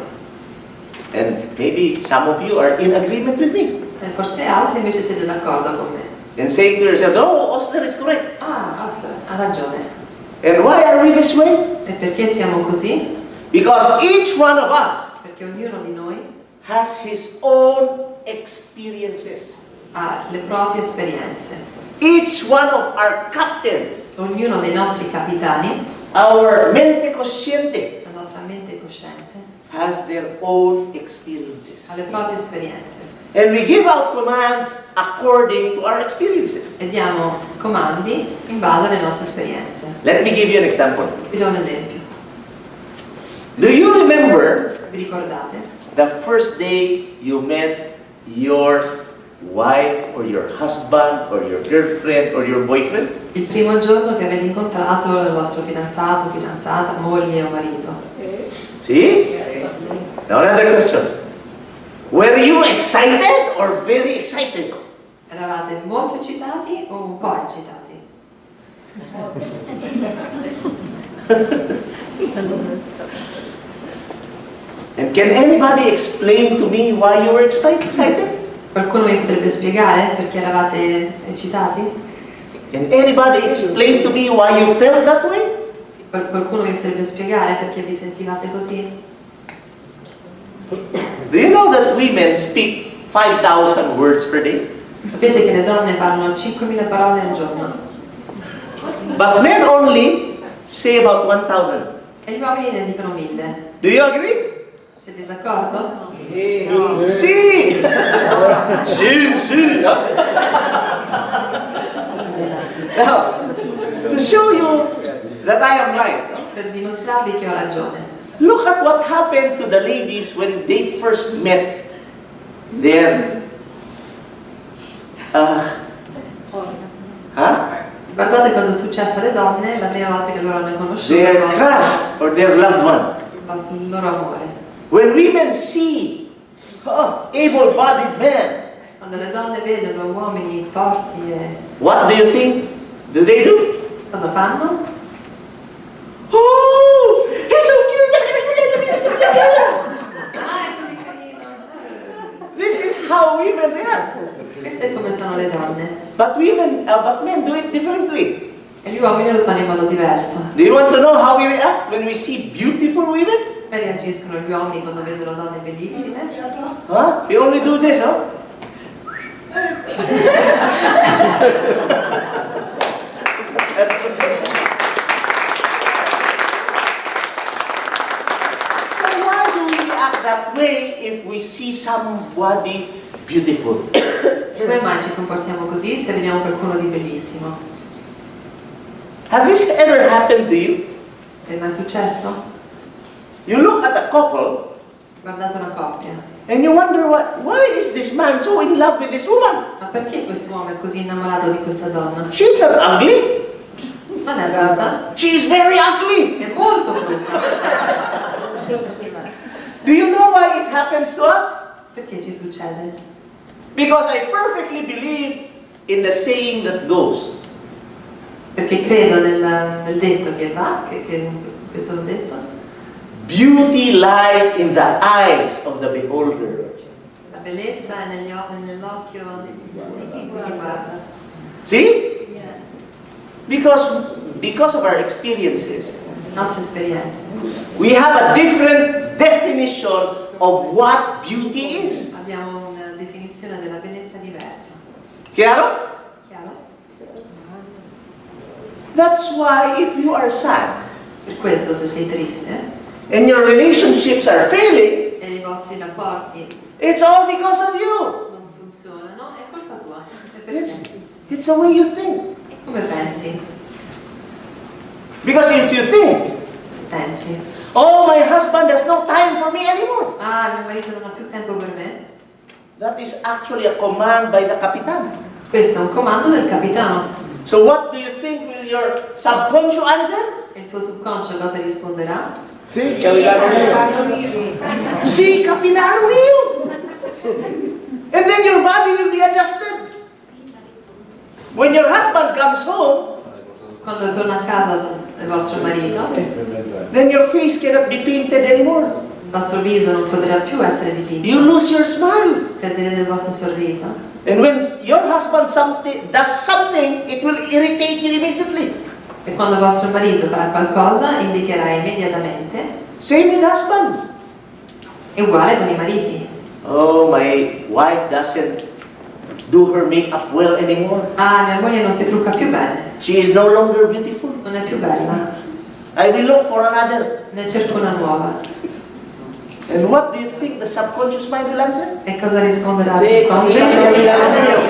And maybe some of you are in agreement with me. E forse altri invece siete d'accordo con me. And saying to yourselves, oh, Osler is correct. Ah, Osler ha ragione. And why are we this way? E perché siamo così? Because each one of us Perché ognuno di noi has his own experiences. ha le proprie esperienze. Each one of our captains, Ognuno dei nostri capitani, our mente cosciente, la nostra mente cosciente, has their own experiences. ha le proprie esperienze. And we give out commands according to our experiences. E diamo comandi in base alle nostre esperienze. Let me give you an example. Vi do un esempio. Do you remember Vi ricordate? the first day you met your wife or your husband or your girlfriend or your boyfriend? Il primo giorno che avete incontrato il vostro fidanzato, fidanzata, moglie o marito. See? Now another question. Were you excited or very excited? Eravate molto eccitati o un po' eccitati? And can anybody explain to me why you were excited? Qualcuno mi potrebbe spiegare perché eravate eccitati? Can anybody explain to me why you felt that way? Qualcuno mi potrebbe spiegare perché vi sentivate così? Do you know that women speak 5,000 words per day? Sapete che le donne parlano 5.000 parole al giorno But men only say about 1,000. e gli uomini ne dicono 1.000. Do you agree? Siete d'accordo? Sì! Sì, sì! Now, to show you that I am right, Per dimostrarvi che ho ragione. look at what happened to the ladies when they first met their Guardate cosa è successo alle donne la prima volta che loro hanno conosciuto their crush or their loved one. il loro amore. When women see able-bodied men, Quando le donne vedono uomini forti, what do you think? Do they do? cosa fanno? Oh, he's so cute! Ah, è così carino! This is how women react. Questo è come sono le donne. But men do it differently. E gli uomini lo fanno in modo diverso. Do you want to know how we react when we see beautiful women? Come reagiscono gli uomini quando vedono donne bellissime? Huh? We only do this, huh? That's good. So why do we act that way if we see somebody beautiful? Come mai ci comportiamo così se vediamo qualcuno di bellissimo? Have this ever happened to you? È mai successo? You look at a couple Guardate una coppia. and you wonder why is this man so in love with this woman? Ma perché quest'uomo è così innamorato di questa donna? She's not ugly. Non è brutta? She's very ugly. È molto brutta. Do you know why it happens to us? Perché ci succede? Because I perfectly believe in the saying that goes. Perché credo nel detto che va, che questo detto. Beauty lies in the eyes of the beholder. La bellezza è nell'occhio di chi guarda. See? Because of our experiences, Le nostre esperienze. we have a different definition of what beauty is. Abbiamo una definizione della bellezza diversa. Chiaro? Chiaro? That's why if you are sad Per questo se sei triste and your relationships are failing, e i vostri rapporti it's all because of you. non funzionano, è colpa tua. È per te. It's the way you think. Come pensi? Because if you think, Pensi. oh, my husband has no time for me anymore, Ah, mio marito non ha più tempo per me. that is actually a command by the Capitan. Questo è un comando del capitano. So what do you think will your subconscious answer? E il tuo subconscio cosa risponderà? Sì, capitano mio. Sì, capitano mio. And then your body will be adjusted. When your husband comes home, Quando torna a casa il vostro marito, then your face cannot be painted anymore. il vostro viso non potrà più essere dipinto. You lose your smile. Perderete il vostro sorriso. And when your husband does something, it will irritate you immediately. E quando il vostro marito farà qualcosa, indicherà immediatamente. Same with husbands. È uguale con i mariti. Oh, my wife doesn't do her makeup well anymore. Ah, mia moglie non si trucca più bene. She is no longer beautiful. Non è più bella. I will look for another. Ne cerco una nuova. And what do you think the subconscious mind will answer? E cosa risponderà il Sì, subconscio? capitano mio.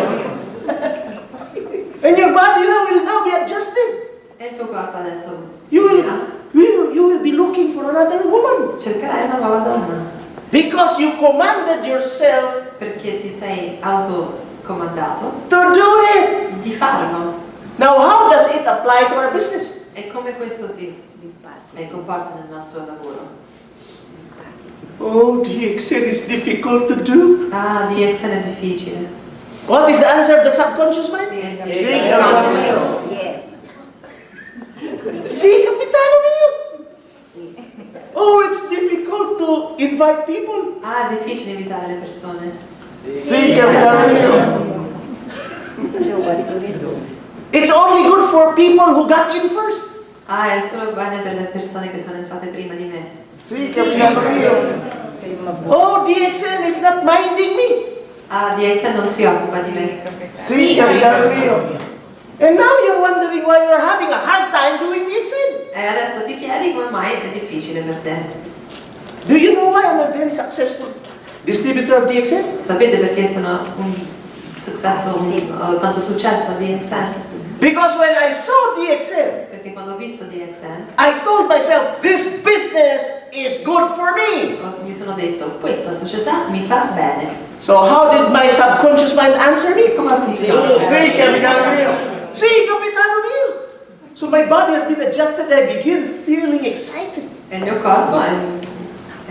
And your body now will now be adjusted. E il tuo corpo adesso si You dirà. will be looking for another woman. Cercherai una nuova donna. Because you commanded yourself Perché ti sei autocomandato to do it. di farlo. Now, how does it apply to our business? E come questo si comporta nel nostro lavoro. Oh, DXN is difficult to do. Ah, DXN è difficile. What is the answer of the subconscious mind? Sì, Sì, capitano mio. Yes. Sì, capitano mio. Oh, it's difficult to invite people. Ah, è difficile invitare le persone. Sì, capitano mio. It's only good for people who got in first. Ah, è solo bene per le persone che sono entrate prima di me. Sì, capitano mio. Oh, DXN is not minding me. Ah, DXN non si occupa di me. Sì, capitano mio. And now you're wondering why you're having a hard time doing DXN. E adesso ti chiedi come mai è difficile per te. Do you know why I'm a very successful distributor of DXN? Sapete perché sono ho tanto successo a DXN? Because when I saw DXN, Perché quando ho visto DXN I told myself, this business is good for me. mi sono detto, questa società mi fa bene. So how did my subconscious mind answer me? Come funziona? Sì, capitano mio. Sì, capitano mio. So my body has been adjusted and I begin feeling excited. E il mio corpo è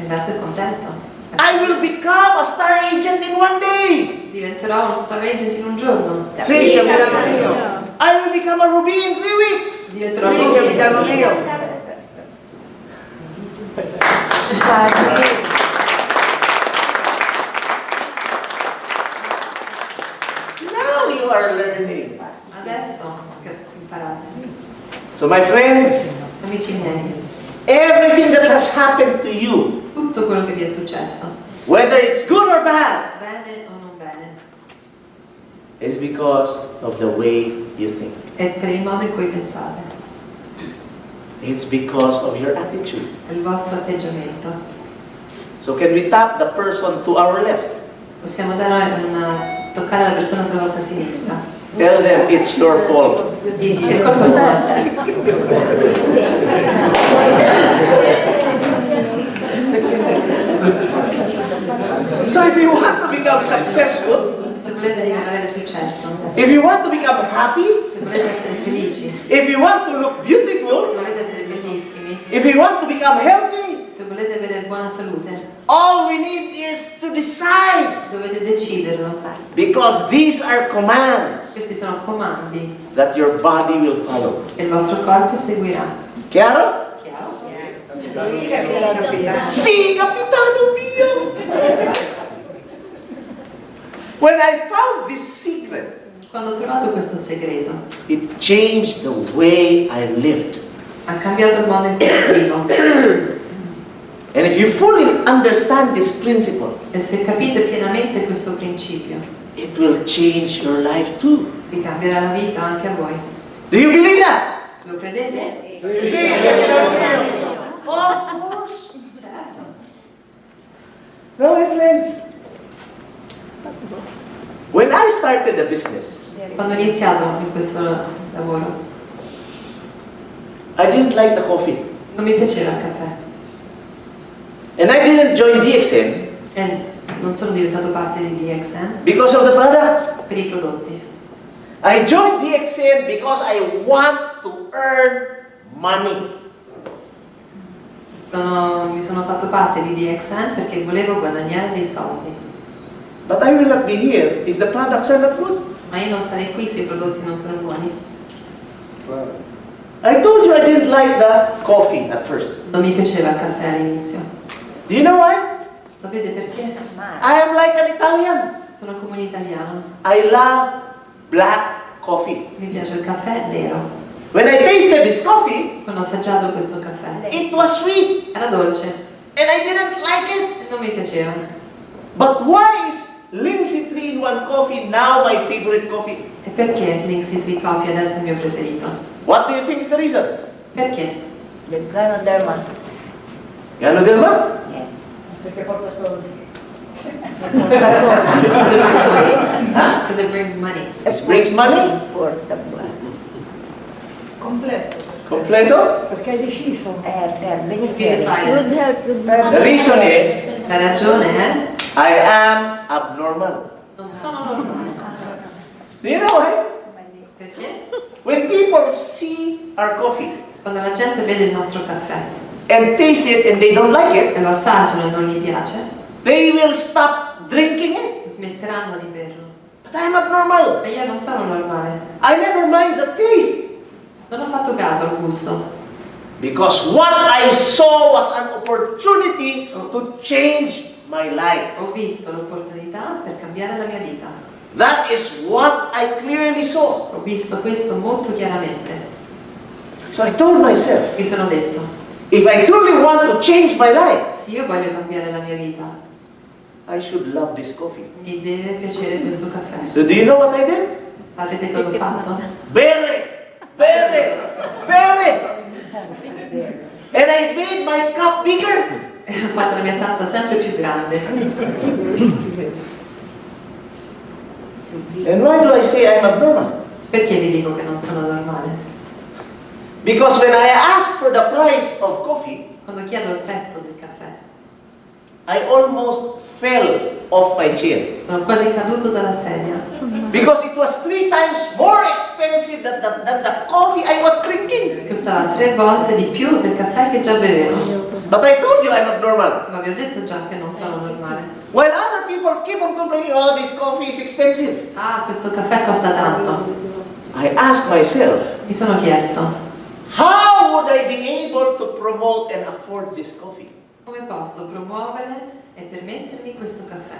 adesso contento. I will become a star agent in one day. Diventerò uno star agent in un giorno. Sì, capitano mio. I will become a ruby in 3 weeks. Diventerò Sì, ruby. capitano mio. Now you are learning. Adesso che imparate. So my friends, Amici miei, everything that has happened to you, tutto quello che vi è successo, whether it's good or bad, bene o non bene, is because of the way you think. è per il modo in cui pensate, It's because of your attitude. è il vostro atteggiamento. So can we tap the person to our left? Possiamo toccare la persona sulla vostra sinistra. Tell them it's your fault. E è colpa tua. So if you want to become successful, Se volete avere successo, if you want to become happy, se volete essere felici, if you want to look se beautiful, volete essere bellissimi, if you want to become healthy, se volete avere buona salute, all we need is to decide. dovete deciderlo. Because these are commands Questi sono comandi that your body will follow. che il vostro corpo seguirà. Chiaro? Chiaro? Sì, capitano mio! When I found this secret, Quando ho trovato questo segreto, it changed the way I lived. ha cambiato il modo in cui vivo. And if you fully understand this principle, E se capite pienamente questo principio, it will change your life too. vi cambierà la vita anche a voi. Do you believe that? Lo credete? Sì, capitano mio! Of course! Certo. No, my friends. When I started the business, Quando ho iniziato in questo lavoro, I didn't like the coffee. non mi piaceva il caffè And I didn't join DXN e non sono diventato parte di DXN because of the products. per i prodotti. I joined DXN because I want to earn money. Mi sono fatto parte di DXN perché volevo guadagnare dei soldi. But I will not be here if the products are not good. Ma io non sarei qui se i prodotti non sono buoni. I told you I didn't like the coffee at first. Non mi piaceva il caffè all'inizio. Do you know why? Sapete perché? I am like an Italian. Sono come un italiano. I love black coffee. Mi piace il caffè nero. When I tasted this coffee, Quando ho assaggiato questo caffè, it was sweet era dolce and I didn't like it. e non mi piaceva. But why is Lindsay 3-in-1 coffee now my favorite coffee? E perché l'Insight Coffee adesso è il mio preferito? What do you think is the reason? Perché? Del grano derma. Gano Delma? Yes. Perché porta soldi. Because it brings money. It brings money? Porta buono. Completo. Completo? Perché hai deciso? Benissimo. Decided. The reason is La ragione è I am abnormal. non sono normale. Do you know why? Perché? When people see our coffee Quando la gente vede il nostro caffè and taste it and they don't like it, e lo assaggiano e non gli piace, they will stop drinking it. smetteranno di berlo. But I'm abnormal. E io non sono normale. I never mind the taste. Non ho fatto caso al gusto. Because what I saw was an opportunity to change my life. Ho visto l'opportunità per cambiare la mia vita. That is what I clearly saw. Ho visto questo molto chiaramente. So I told myself, Mi sono detto, if I truly want to change my life, se io voglio cambiare la mia vita, I should love this coffee. mi deve piacere questo caffè. So do you know what I did? Sapete cosa ho fatto? Bere! And I made my cup bigger. E ho fatto la mia tazza sempre più grande. And why do I say I'm abnormal? Perché vi dico che non sono normale? Because when I ask for the price of coffee, Quando chiedo il prezzo del caffè, I almost fell off my chair. sono quasi caduto dalla sedia. Because it was 3 times more expensive than the coffee I was drinking. Costava 3 volte di più del caffè che già bevevo. But I told you I'm abnormal. Ma vi ho detto già che non sono normale. While other people keep on complaining, oh, this coffee is expensive. Ah, questo caffè costa tanto. I asked myself, Mi sono chiesto, how would I be able to promote and afford this coffee? come posso promuovere e permettermi questo caffè?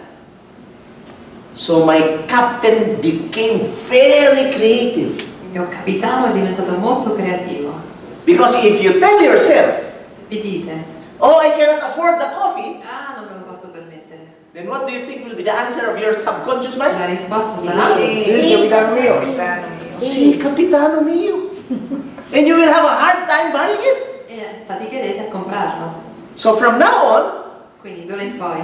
So my captain became very creative. Il mio capitano è diventato molto creativo. Because if you tell yourself, Se vi dite, oh, I cannot afford the coffee, ah, non me lo posso permettere, then what do you think will be the answer of your subconscious mind? la risposta sarà Sì, capitano mio. Sì, capitano mio. And you will have a hard time buying it. e faticherete a comprarlo. So from now on, Quindi d'ora in poi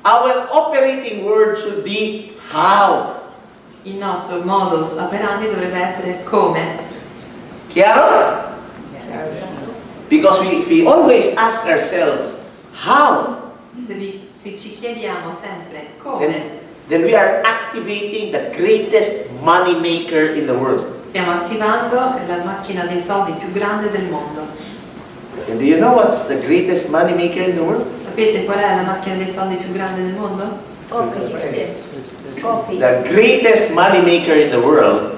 our operating word should be how. il nostro modus operandi dovrebbe essere come. Chiaro? Because we always ask ourselves, how? Se ci chiediamo sempre come, Then we are activating the greatest money maker in the world. stiamo attivando la macchina dei soldi più grande del mondo. And do you know what's the greatest money maker in the world? Sapete qual è la macchina dei soldi più grande del mondo? Coffee. The greatest money maker in the world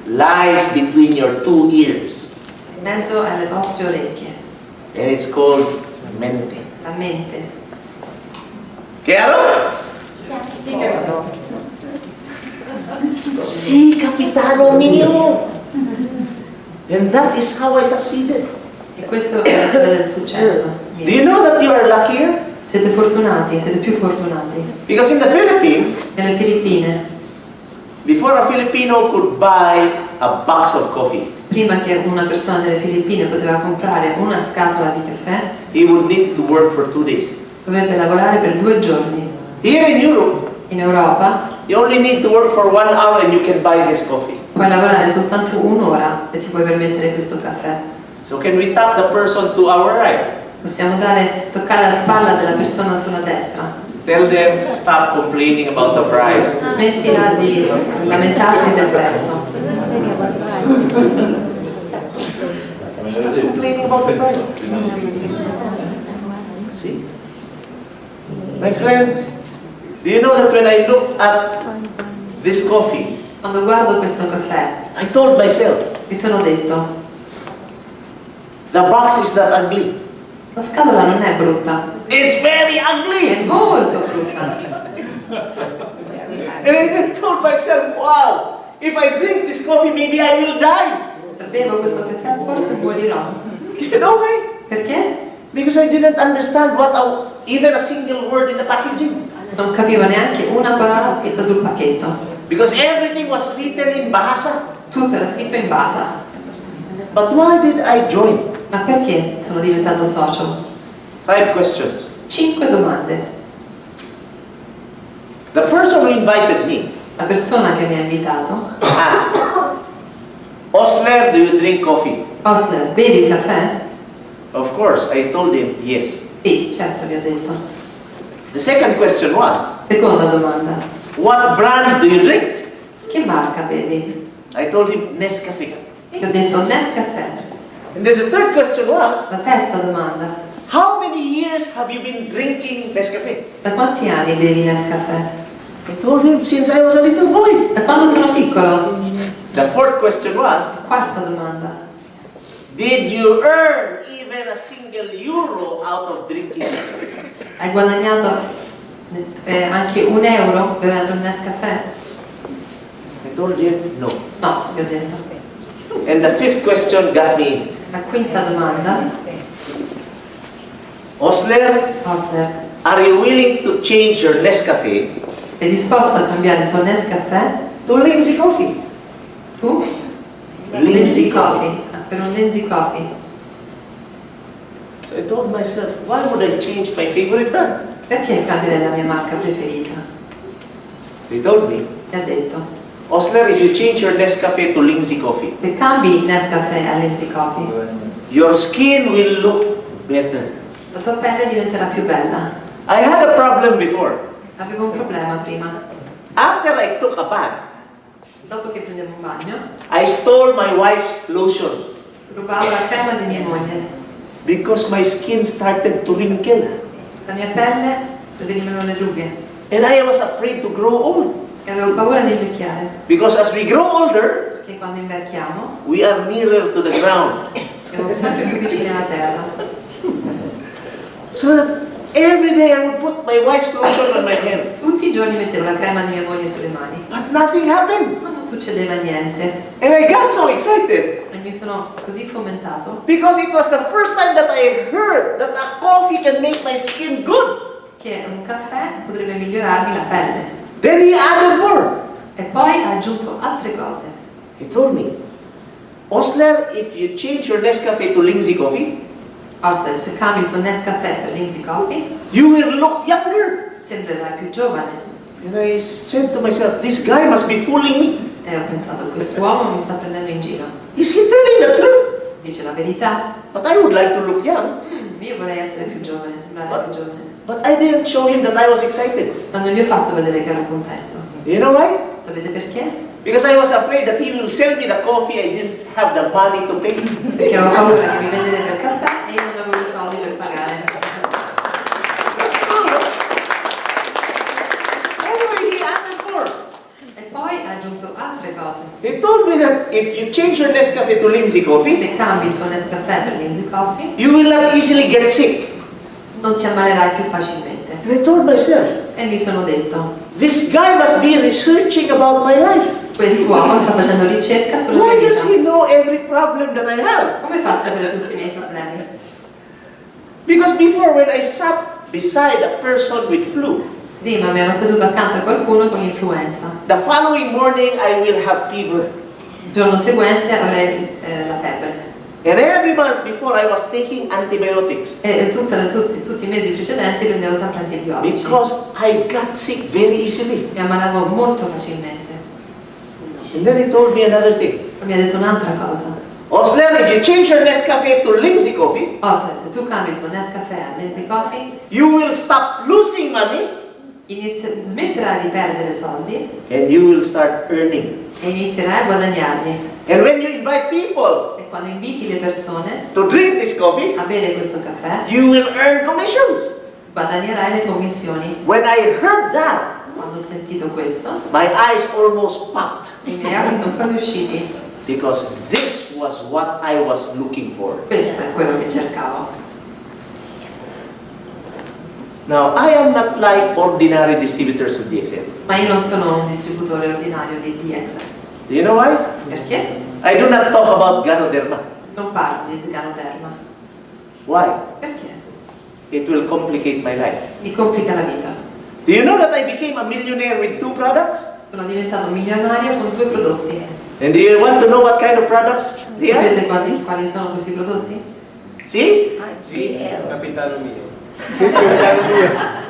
lies between your two ears. In mezzo alle vostre orecchie, And it's called mente. la mente. Chiaro? Sì, capito? Sì, capitano mio. And that is how I succeeded. E questo è la storia del successo. Do you know that you are luckier? Siete fortunati, siete più fortunati. Because in the Philippines, Nelle Filippine, before a Filipino could buy a box of coffee, prima che una persona delle Filippine poteva comprare una scatola di caffè, he would need to work for 2 days. dovrebbe lavorare per 2 giorni. Here in Europe, In Europa you only need to work for 1 hour and you can buy this coffee. puoi lavorare soltanto un'ora e ti puoi permettere questo caffè. So can we tap the person to our right? Possiamo toccare la spalla della persona sulla destra. Tell them, stop complaining about the price. Smettila di lamentarti del prezzo. Stop complaining about the price. See? My friends, do you know that when I look at this coffee, Quando guardo questo caffè, I told myself, mi sono detto, the box is not ugly. la scatola non è brutta, It's very è ugly. molto brutta. And I even told myself, wow, if I drink this coffee, maybe I will die. Se bevo questo caffè forse morirò. You know why? Perché? Because I didn't understand even a single word in the packaging. Non capivo neanche una parola scritta sul pacchetto. Because everything was written in Bahasa. Tutto era scritto in basa. But why did I join? Ma perché sono diventato socio? 5 questions. 5 domande. The person who invited me La persona che mi ha invitato, asked, Osler, do you drink coffee? Osler, bevi caffè? Of course, I told him yes. Sì, certo, vi ho detto. The second question was, Seconda domanda, what brand do you drink? che marca bevi? I told him Nescafe. Ti ho detto Nescaffè. And then the third question was, La terza domanda, how many years have you been drinking Nescafe? da quanti anni bevi Nescaffè? I told him since I was a little boy. Da quando sono piccolo? The fourth question was, Quarta domanda, did you earn even a single euro out of drinking Nescafe? hai guadagnato anche €1 bevendo il Nescaffè? I told him no. No, vi ho detto. And the fifth question got me in. La quinta domanda, Osler, Osler, are you willing to change your Nescafe sei disposto a cambiare il tuo Nescaffè? to Lindsay Coffee? Tu? Lindsay Coffee, per un Lindsay Coffee. So I told myself, why would I change my favorite brand? Perché cambierei la mia marca preferita? They told me, Mi ha detto, Osler, if you change your Nescafe to Lindsay Coffee, se cambi Nescaffè a Lindsay Coffee, your skin will look better. la tua pelle diventerà più bella. I had a problem before. Avevo un problema prima. After I took a bath, Dopo che prendevo un bagno, I stole my wife's lotion rubavo la crema di mia moglie. because my skin started to wrinkle. La mia pelle venivano le rughe And I was afraid to grow old. e avevo paura di invecchiare. Because as we grow older, Perché quando invecchiamo we are nearer to the ground. siamo sempre più vicini alla terra. So Every day I would put my wife's lotion on my hands. Tutti i giorni mettevo la crema di mia moglie sulle mani, But nothing happened. ma non succedeva niente. And I got so excited E mi sono così fomentato because it was the first time that I heard that a coffee can make my skin good. che un caffè potrebbe migliorarmi la pelle. Then he added more. E poi ha aggiunto altre cose. He told me, Osler, if you change your Nescafe to Lindsay coffee, Osler, se cambi il tuo Nescafè per Lindsay Coffee, you will look younger. sembrerai più giovane. And I said to myself, this guy must be fooling me. E ho pensato, quest'uomo mi sta prendendo in giro. Is he telling the truth? Dice la verità. But I would like to look young. Io vorrei essere più giovane, sembrare più giovane. But I didn't show him that I was excited. Ma non gli ho fatto vedere che ero contento. You know why? Sapete perché? Because I was afraid that he will sell me the coffee I didn't have the money to pay. Perché avevo paura che mi vendesse il caffè e io non avevo i soldi per pagare. That's true. Anyway, he added more. E poi ha aggiunto altre cose. He told me that if you change your Nescafe to Lindsay coffee, Se cambi il tuo Nescafè per Lindsay Coffee, you will not easily get sick. non ti ammalerai più facilmente. And I told myself, E mi sono detto, this guy must be researching about my life. quest'uomo sta facendo ricerca sulla mia Why does he vita. know every problem that I have? Come fa a sapere tutti i miei problemi? Because before, when I sat beside a person with flu, Prima mi ero seduto accanto a qualcuno con l'influenza. the following morning I will have fever. Il giorno seguente avrei la febbre. And every month before I was taking antibiotics. E tutti i mesi precedenti prendevo sempre antibiotici. Because I got sick very easily. Mi ammalavo molto facilmente. And then he told me another thing. E mi ha detto un'altra cosa. Osler, if you change your Nescafe to Lindsay coffee, Osler, se tu cambi il tuo Nescafè a Lindsay Coffee, you will stop losing money smetterai di perdere soldi and you will start earning. e inizierai a guadagnarli. And when you invite people E quando inviti le persone to drink this coffee, a bere questo caffè, you will earn commissions. guadagnerai le commissioni. When I heard that, Quando ho sentito questo, my eyes almost popped i miei occhi sono quasi usciti. because this was what I was looking for. Questo è quello che cercavo. Now, I am not like ordinary distributors of DXL. Ma io non sono un distributore ordinario di DXL. Do you know why? Perché? I do not talk about Ganoderma. Non parlo di Ganoderma. Why? Perché? It will complicate my life. Mi complica la vita. Do you know that I became a millionaire with 2 products? Sono diventato milionario con 2 prodotti. And do you want to know what kind of products they are? Sapete quali sono questi prodotti? See? Capitano mio.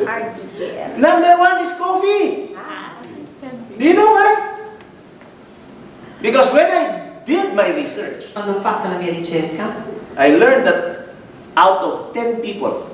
RGGL. Number 1 is coffee. Do you know why? Because when I did my research, Quando ho fatto la mia ricerca, I learned that out of 10 people,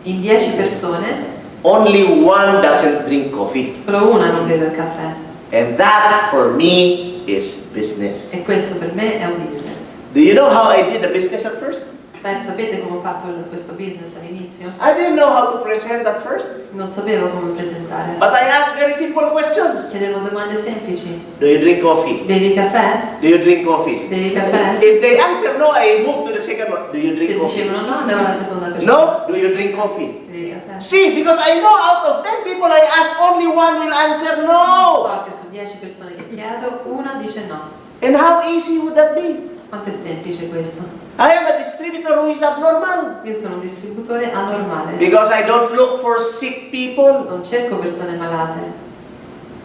in 10 persone, only 1 doesn't drink coffee. solo una non beve il caffè. And that for me is business. E questo per me è un business. Do you know how I did the business at first? Sapete come ho fatto questo business all'inizio? I didn't know how to present at first, Non sapevo come presentare. but I asked very simple questions. Chiedevo domande semplici. Do you drink coffee? Bevi caffè? Do you drink coffee? Bevi caffè? If they answer no, I move to the second one. Do you Se drink coffee? dicevano no, andavo alla seconda persona. No? Do you drink coffee? Bevi caffè? See, because I know out of 10 people I ask, only 1 will answer no. So che su 10 persone che chiedo, una dice no. And how easy would that be? Quanto è semplice questo? I am a distributor who is abnormal. Io sono un distributore anormale. Because I don't look for sick people. Non cerco persone malate.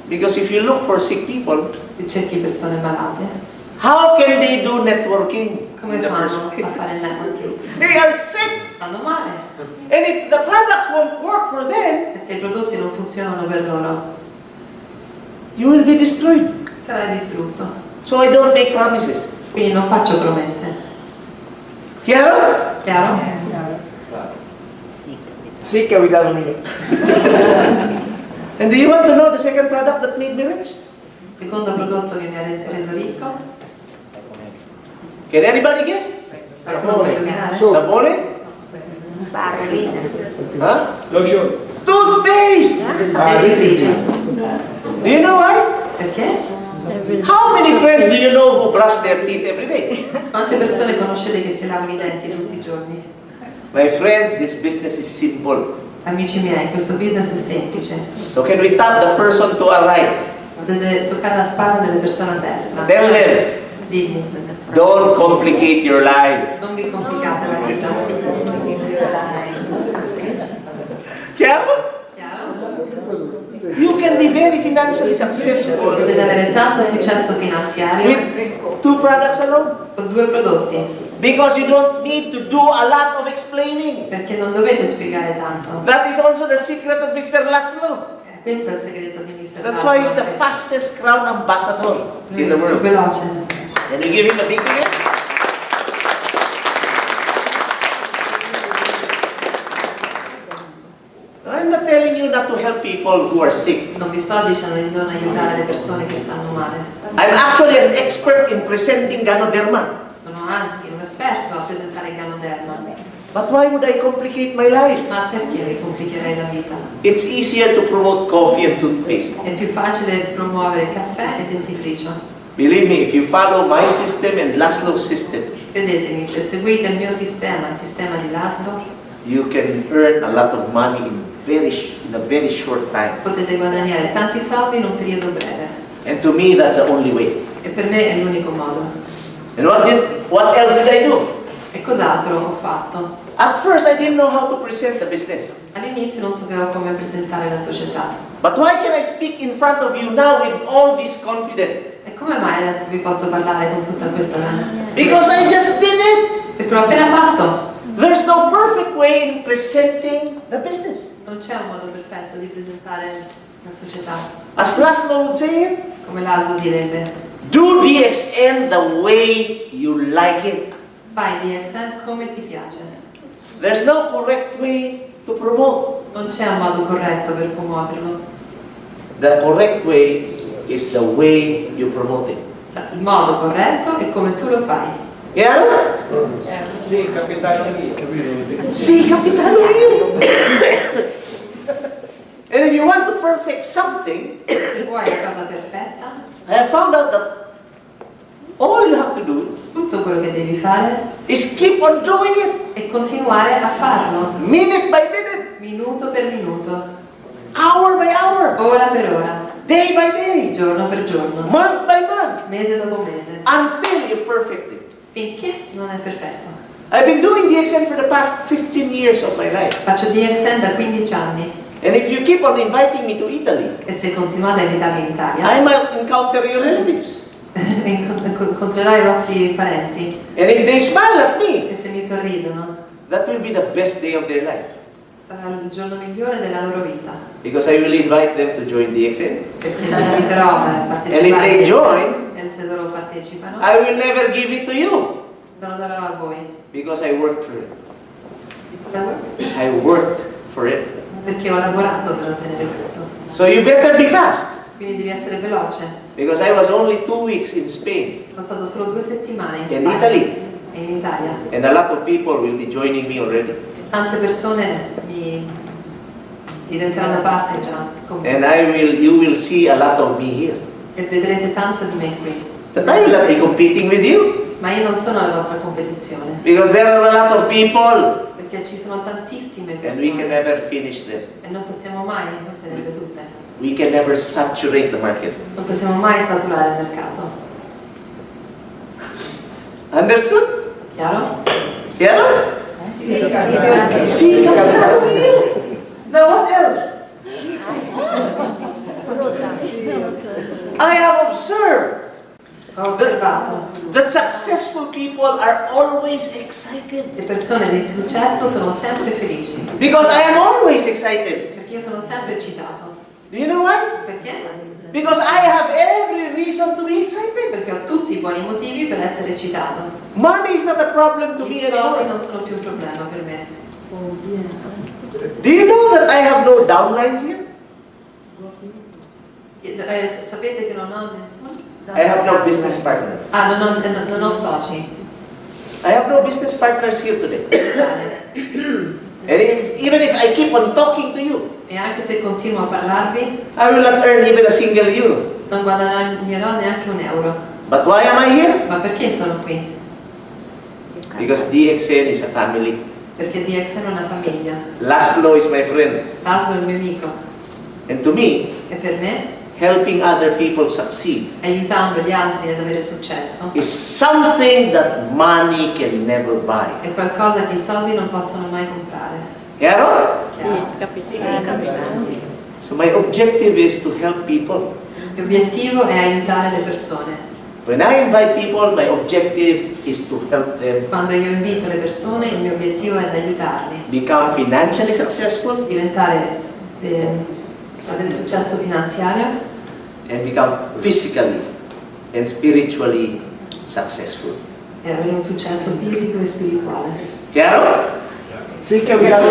Because if you look for sick people, Se cerchi persone malate, how can they do networking come in the first fanno a fare place? networking? They are sick. Stanno male. And if the products won't work for them, E se i prodotti non funzionano per loro, you will be destroyed. sarai distrutto. So I don't make promises. Quindi non faccio promesse. Chiaro? Chiaro? Sì, capitano mio. And do you want to know the second product that made me rich? Il secondo prodotto che mi ha reso ricco, Can anybody guess? lo vuoi indovinare? Sabone? Sparolina. Huh? Lotion. Toothpaste! Dentifricio. Do you know why? Perché? How many friends do you know who brush their teeth every day? Quante persone conoscete che si lavano i denti tutti i giorni? My friends, this business is simple. Amici miei, questo business è semplice. So can we tap the person to our right? Potete toccare la spalla delle persone a destra. Tell them, Digli, don't complicate your life. non vi complicate la vita. Chiaro? Chiaro? You can be very financially successful Potete avere tanto successo finanziario with 2 products alone. con 2 prodotti, Because you don't need to do a lot of explaining. perché non dovete spiegare tanto. That is also the secret of Mr. Laszlo. Questo è il segreto di Mr. That's why he's the Laszlo. fastest crown ambassador Lui in the è più world. veloce. Can you give him a big hand? I'm not telling you not to help people who are sick. Non vi sto dicendo di non aiutare le persone che stanno male. I'm actually an expert in presenting Ganoderma. Sono anzi un esperto a presentare il Ganoderma. But why would I complicate my life? Ma perché vi complicherei la vita? It's easier to promote coffee and toothpaste. È più facile promuovere caffè e dentifricio. Believe me, if you follow my system and Laszlo's system, Credetemi, se seguite il mio sistema, il sistema di Laszlo, you can earn a lot of money in a very short time. potete guadagnare tanti soldi in un periodo breve. And to me, that's the only way. E per me è l'unico modo. And what else did I do? E cos'altro ho fatto? At first, I didn't know how to present the business. All'inizio non sapevo come presentare la società. But why can I speak in front of you now with all this confidence? E come mai adesso vi posso parlare con tutta questa Because I just did it. Perché l'ho appena fatto. There's no perfect way in presenting the business. Non c'è un modo perfetto di presentare la società. As Laszlo would say it, Come Laszlo direbbe, do DXN the way you like it. fai DXN come ti piace. There's no correct way to promote. Non c'è un modo corretto per promuoverlo. The correct way is the way you promote it. Il modo corretto è come tu lo fai. Chiaro? Sì, capitano mio. Sì, capitano mio. And if you want to perfect something, Se vuoi la cosa perfetta, I have found out that all you have to do tutto quello che devi fare is keep on doing it, è continuare a farlo, minute by minute, minuto per minuto, hour by hour, ora per ora, day by day, giorno per giorno, month by month, mese dopo mese, until you perfect it. finché non è perfetto. I've been doing DXN for the past 15 years of my life. Faccio DXN da 15 anni And if you keep on inviting me to Italy, e se continuate a invitarmi in Italia, I might encounter your relatives. incontrerò i vostri parenti And if they smile at me, e se mi sorridono, that will be the best day of their life. sarà il giorno migliore della loro vita, Because I will invite them to join DXN. perché li inviterò a And if partecipare they join, e se loro partecipano, I will never give it to you. ve lo darò a voi. Because I worked for it. Cosa vuoi? I worked for it. Perché ho lavorato per ottenere questo. So you better be fast. Quindi devi essere veloce. Because I was only 2 weeks in Spain Sono stato solo 2 settimane in and Spagna Italy. e in Italia. And a lot of people will be joining me already. E tante persone mi diventeranno parte già con me. And you will see a lot of me here. E vedrete tanto di me qui. But I will not be competing with you. Ma io non sono la vostra competizione. Because there are a lot of people Perché ci sono tantissime and we can persone never finish them. e non possiamo mai ottenerle tutte. We can never saturate the market. Non possiamo mai saturare il mercato. Understood? Chiaro? Chiaro? Sì, capitano. Sì, capitano mio. Now what else? I have observed Ho osservato. that successful people are always excited. Le persone di successo sono sempre felici. Because I am always excited. Perché io sono sempre eccitato. Do you know why? Perché? Because I have every reason to be excited. Perché ho tutti i buoni motivi per essere eccitato. Money is not a problem to I me soldi anymore. non sono più un problema per me. Do you know that I have no downlines here? Sapete che non ho nessuno? I have no business partners. Ah, non ho soci. I have no business partners here today. Vale. And even if I keep on talking to you, E anche se continuo a parlarvi, I will not earn even a single euro. non guadagnerò neanche un euro. But why am I here? Ma perché sono qui? Because DXN is a family. Perché DXN è una famiglia. Laszlo is my friend. Osler è il mio amico. And to me, E per me, helping other people succeed aiutando gli altri ad avere successo, is something that money can never buy. è qualcosa che i soldi non possono mai comprare. Chiaro? Chiaro? So my objective is to help people. L'obiettivo è aiutare le persone. When I invite people, my objective is to help them Quando io invito le persone, il mio obiettivo è di aiutarli become financially successful diventare, avere successo finanziario and become physically and spiritually successful. e avere un successo fisico e spirituale. Chiaro? Sì, capitano.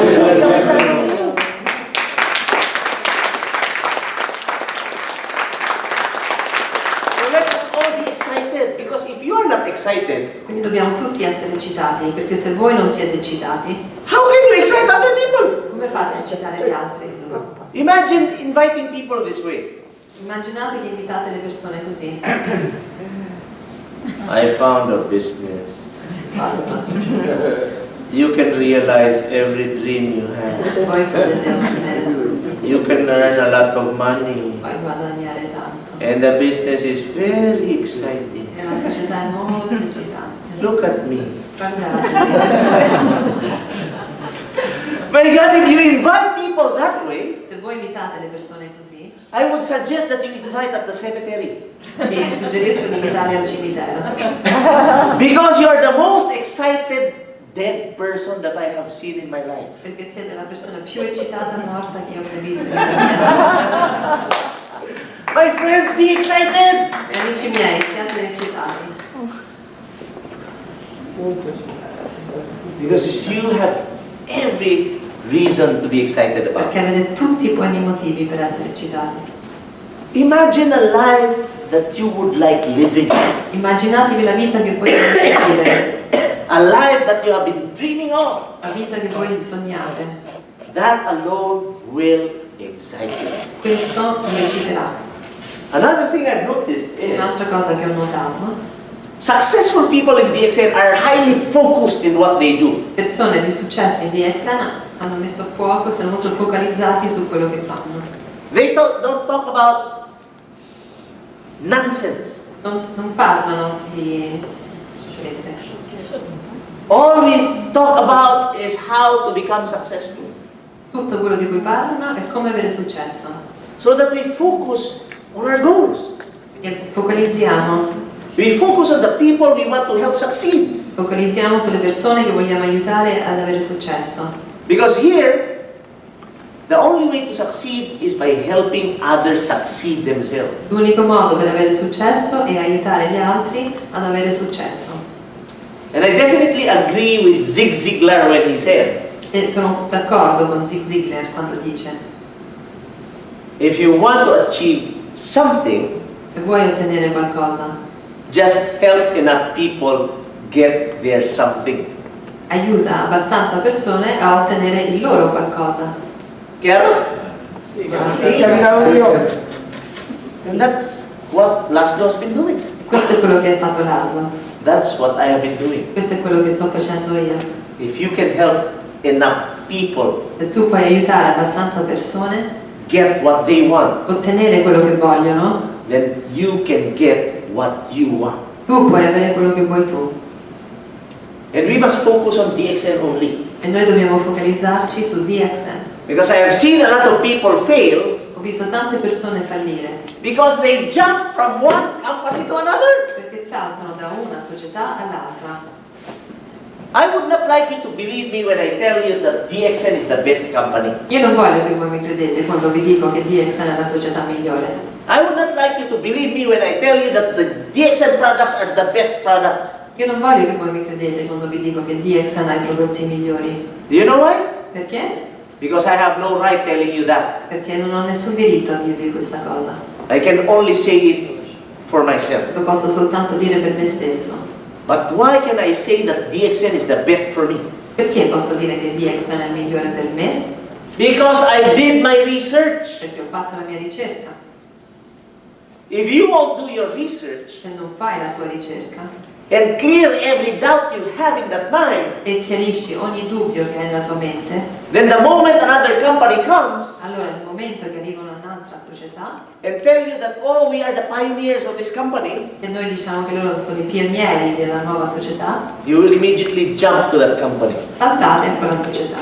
So let us all be excited, because if you are not excited, Quindi dobbiamo tutti essere eccitati, perché se voi non siete eccitati, how can you excite other people? come fate a eccitare gli altri? Imagine inviting people this way. Immaginate che invitate le persone così. I found a business. Fate una società. You can realize every dream you have. Poi potete ottenere tutto, You can earn a lot of money. poi guadagnare tanto. And the business is very exciting. E la società è molto eccitante. Look at me. Guardate, My God, if you invite people that way, se voi invitate le persone così, I would suggest that you invite at the cemetery. vi suggerisco di invitarli al cimitero. Because you are the most excited dead person that I have seen in my life. Perché siete la persona più eccitata morta che io ho visto in vita mia. My friends, be excited! E amici miei, siate eccitati. Because you have every reason to be excited about. Perché avete tutti i buoni motivi per essere eccitati. Imagine a life that you would like living. Immaginatevi la vita che voi volete vivere, A life that you have been dreaming of. la vita che voi sognate. That alone will excite you. Questo vi ecciterà. Another thing I've noticed is Un'altra cosa che ho notato, successful people in DXN are highly focused in what they do. persone di successo in DXN hanno messo a fuoco, sono molto focalizzati su quello che fanno. They don't talk about nonsense. Non parlano di sciocchezze. All we talk about is how to become successful. Tutto quello di cui parlano è come avere successo. So that we focus on our goals. E focalizziamo We focus on the people we want to help succeed. Focalizziamo sulle persone che vogliamo aiutare ad avere successo. Because here, the only way to succeed is by helping others succeed themselves. L'unico modo per avere successo è aiutare gli altri ad avere successo. And I definitely agree with Zig Ziglar when he said, E sono d'accordo con Zig Ziglar quando dice: if you want to achieve something, se vuoi ottenere qualcosa, just help enough people get their something. aiuta abbastanza persone a ottenere il loro qualcosa. Chiaro? Sì, capitano io. And that's what Laszlo has been doing. Questo è quello che ha fatto Laszlo. That's what I have been doing. Questo è quello che sto facendo io. If you can help enough people Se tu puoi aiutare abbastanza persone get what they want, a ottenere quello che vogliono, then you can get what you want. tu puoi avere quello che vuoi tu. And we must focus on DXN only. E noi dobbiamo focalizzarci su DXN. Because I have seen a lot of people fail Ho visto tante persone fallire because they jump from one company to another. perché saltano da una società all'altra. I would not like you to believe me when I tell you that DXN is the best company. Io non voglio che voi mi credete quando vi dico che DXN è la società migliore. I would not like you to believe me when I tell you that the DXN products are the best products. Io non voglio che voi mi credete quando vi dico che DXN ha i prodotti migliori. Do you know why? Perché? Because I have no right telling you that. Perché non ho nessun diritto a dirvi questa cosa. I can only say it for myself. Lo posso soltanto dire per me stesso. But why can I say that DXN is the best for me? Perché posso dire che DXN è il migliore per me? Because I did my research. Perché ho fatto la mia ricerca. If you won't do your research, Se non fai la tua ricerca, and clear every doubt you have in that mind, e chiarisci ogni dubbio che hai nella tua mente, then the moment another company comes allora nel momento che arriva un'altra società and tell you that, oh, we are the pioneers of this company, e noi diciamo che loro sono i pionieri della nuova società, you will immediately jump to that company. saltate in quella società.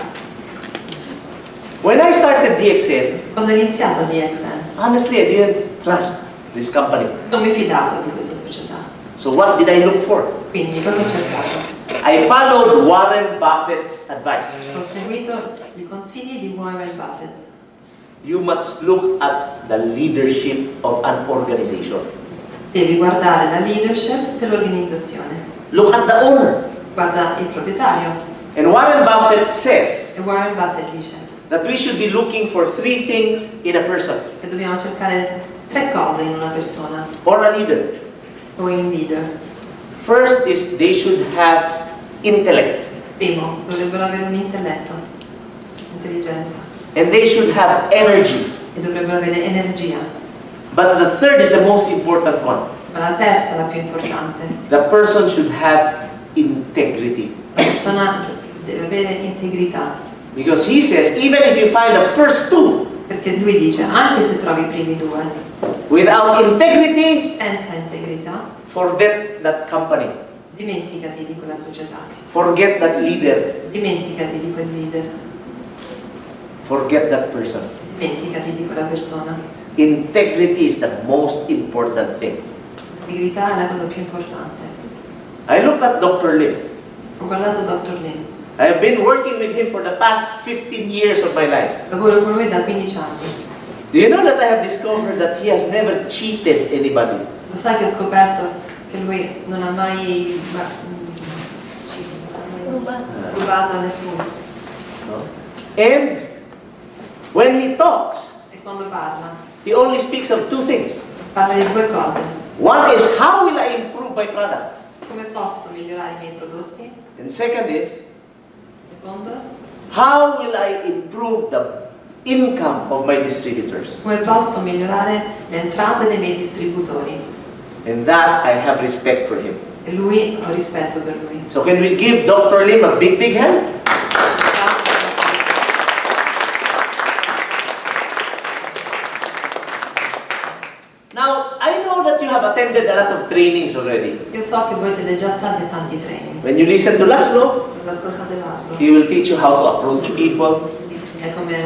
When I started DXN, Quando ho iniziato DXN honestly, I didn't trust this company. non mi fidavo di questa società, So what did I look for? quindi cosa ho cercato? I followed Warren Buffett's advice. Ho seguito i consigli di Warren Buffett. You must look at the leadership of an organization. Devi guardare la leadership dell'organizzazione, Look at the owner. guarda il proprietario. And Warren Buffett says E Warren Buffett dice that we should be looking for 3 things in a person che dobbiamo cercare 3 cose in una persona or a leader. o in un leader. First is they should have intellect, Primo, dovrebbero avere un intelletto, intelligenza, and they should have energy. e dovrebbero avere energia. But the third is the most important one. Ma la terza è la più importante. The person should have integrity. La persona deve avere integrità, Because he says, even if you find the first 2 perché lui dice, anche se trovi i primi 2, without integrity, senza integrità, forget that company. dimenticati di quella società, Forget that leader. dimenticati di quel leader, Forget that person. dimenticati di quella persona. Integrity is the most important thing. L'integrità è la cosa più importante. I looked at Dr. Lim. Ho guardato Dr. Lim, I have been working with him for the past 15 years of my life. lavoro con lui da 15 anni. Do you know that I have discovered that he has never cheated anybody? Lo sai che ho scoperto che lui non ha mai rubato a nessuno. No? And when he talks, E quando parla, he only speaks of 2 things. parla di 2 cose. One is, how will I improve my products? Come posso migliorare i miei prodotti? And second is, Secondo, how will I improve the income of my distributors? come posso migliorare le entrate dei miei distributori? And that I have respect for him. E lui, ho rispetto per lui. So can we give Dr. Lim a big, big hand? Now, I know that you have attended a lot of trainings already. Io so che voi siete già stati a tanti training. When you listen to Laszlo, Quando ascoltate l'ASLO, he will teach you how to approach people. è come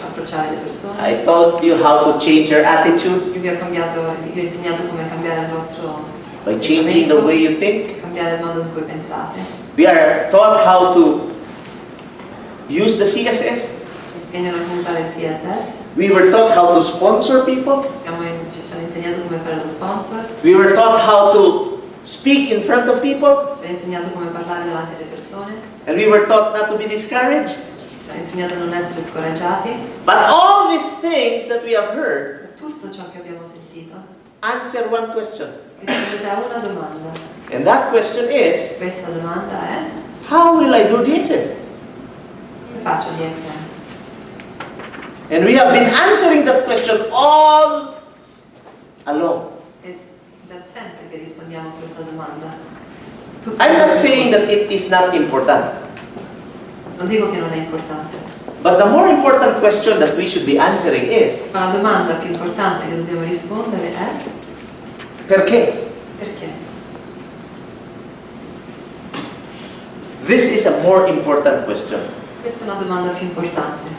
approcciare le persone. I taught you how to change your attitude Io vi ho insegnato come cambiare il vostro by changing the way you think. cambiare il modo in cui pensate. We are taught how to use the CSS. Ci insegnano come usare il CSS, We were taught how to sponsor people. ci hanno insegnato come fare lo sponsor, We were taught how to speak in front of people. ci hanno insegnato come parlare davanti alle persone, And we were taught not to be discouraged. ci hanno insegnato a non essere scoraggiati. But all these things that we have heard Tutto ciò che abbiamo sentito answer one question. rispondete a una domanda. And that question is, Questa domanda è: how will I do DXN? come faccio DXN? And we have been answering that question all along. È da sempre che rispondiamo a questa domanda. I'm not saying that it is not important. Non dico che non è importante, But the more important question that we should be answering is, ma la domanda più importante che dobbiamo rispondere è: perché? perché? This is a more important question. Questa è una domanda più importante.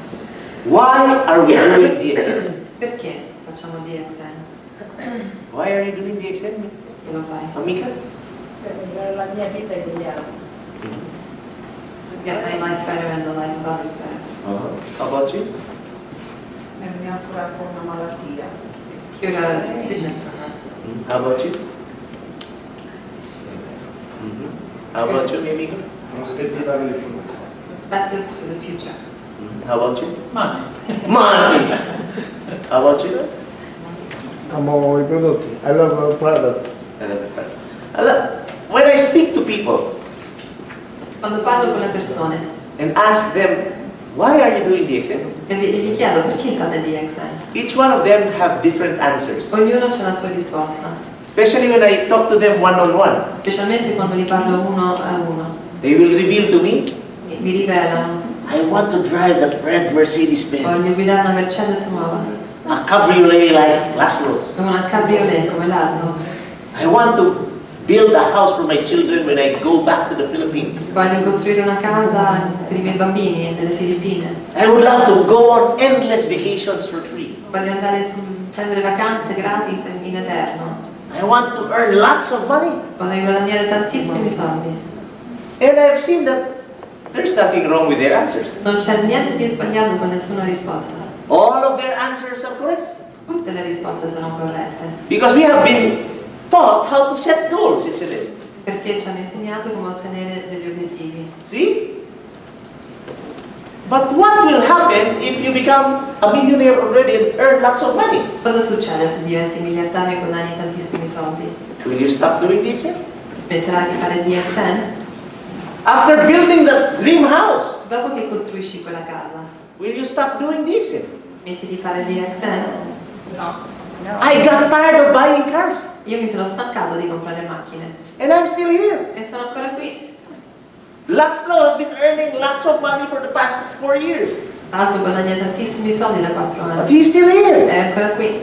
Why are we doing DXN? Perché facciamo DXN? Why are you doing DXN, Che lo fai? Amica? Per la mia vita e degli altri. To get my life better and the life of others better. How about you? Mi ha curato una malattia. Cure a sickness for her. How about you? How about you, mia amica? Prospettiva per il futuro. Perspectives for the future. How about you? Money. Money! How about you? Amo i prodotti. I love our products. When I speak to people Quando parlo con le persone and ask them, why are you doing DXN? e gli chiedo perché fate DXN, Each one of them have different answers. ognuno c'ha la sua risposta. Especially when I talk to them one-on-one. Specialmente quando li parlo uno a uno. They will reveal to me, Mi rivelano, I want to drive that red voglio Mercedes-Benz. guidare una Mercedes nuova, A cabriolet like Laszlo. una cabriolet come l'Aslo. I want to build a house for my children when I go back to the Philippines. Voglio costruire una casa per i miei bambini nelle Filippine. I would love to go on endless vacations for free. Voglio andare prendere vacanze gratis in eterno. I want to earn lots of money. Voglio guadagnare tantissimi soldi. And I've seen that there's nothing wrong with their answers. Non c'è niente di sbagliato con nessuna risposta. All of their answers are correct. Tutte le risposte sono corrette. Because we have been taught how to set goals, isn't it? Perché ci hanno insegnato come ottenere degli obiettivi. See? But what will happen if you become a millionaire already and earn lots of money? Cosa succede se diventi miliardario e guadagni tantissimi soldi? Will you stop doing the Excel? Smetterai di fare DXN? After building the dream house, Dopo che costruisci quella casa, will you stop doing the Excel? smetti di fare DXN? I got tired of buying cars Io mi sono stancato di comprare macchine and I'm still here. e sono ancora qui. Laszlo has been earning lots of money for the past 4 years, Aslo guadagna tantissimi soldi da 4 but anni. he's still here. È ancora qui.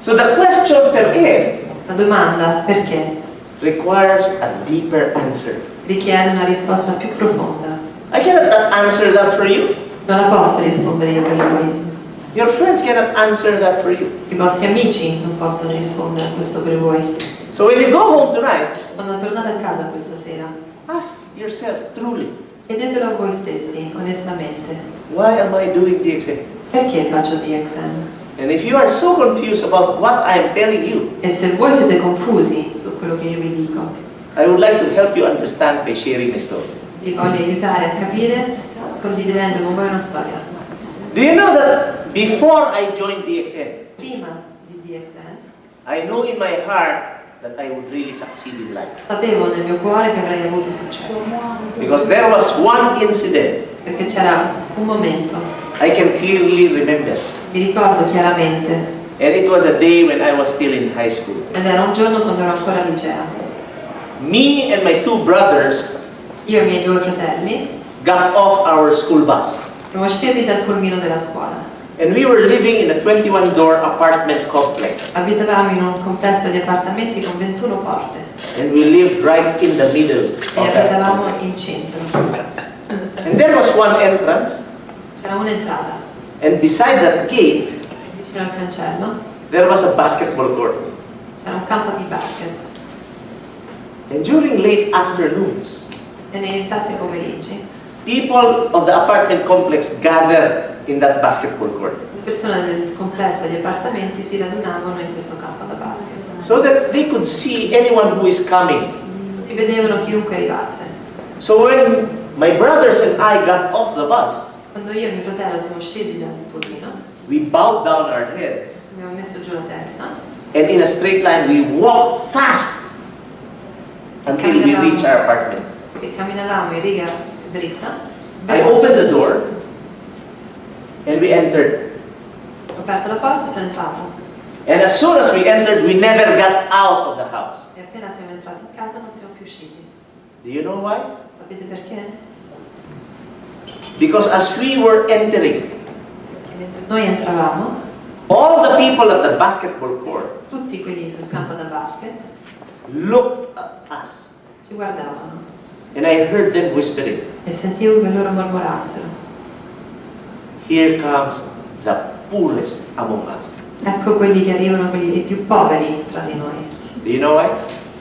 So the question perché La domanda, perché, requires a deeper answer. richiede una risposta più profonda. I cannot answer that for you. Non la posso rispondere io per voi. Your friends cannot answer that for you. I vostri amici non possono rispondere a questo per voi. So when you go home tonight, Quando tornate a casa questa sera, ask yourself truly, chiedetelo a voi stessi, onestamente, why am I doing the Excel? perché faccio DXN? And if you are so confused about what I am telling you, E se voi siete confusi su quello che io vi dico, I would like to help you understand by sharing my story. vi voglio aiutare a capire condividendo con voi una storia. Do you know that before I joined the Excel, Prima di DXN, I know in my heart that I would really succeed in life? sapevo nel mio cuore che avrei avuto successo, Because there was one incident perché c'era un momento, I can clearly remember. mi ricordo chiaramente, And it was a day when I was still in high school. ed era un giorno quando ero ancora al liceo. Me and my 2 brothers Io e i miei 2 fratelli got off our school bus. siamo scesi dal pulmino della scuola. And we were living in a 21-door apartment complex. Abitavamo in un complesso di appartamenti con 21 porte And we lived right in the middle e of that abitavamo complex. in centro. And there was one entrance, C'era un'entrata, and beside that gate, vicino al cancello, there was a basketball court. c'era un campo di basket. And during late afternoons, E nei tardi pomeriggi people of the apartment complex gathered in that basketball court le persone del complesso di appartamenti si radunavano in questo campo da basket. so that they could see anyone who is coming. Così vedevano chiunque arrivasse. So when my brothers and I got off the bus, Quando io e mio fratello siamo scesi dal pulmino, we bowed down our heads, abbiamo messo giù la testa and in a straight line we walked fast until we reached our apartment. e camminavamo in riga dritta. I opened the door and we entered. Ho aperto la porta e sono entrato. And as soon as we entered, we never got out of the house. E appena siamo entrati in casa non siamo più usciti. Do you know why? Sapete perché? Because as we were entering, Perché mentre noi entravamo, all the people at the basketball court tutti quelli sul campo da basket looked at us. ci guardavano And I heard them whispering, e sentivo che loro mormorassero. here comes the poorest among us. Ecco quelli che arrivano, quelli più poveri tra di noi. Do you know why?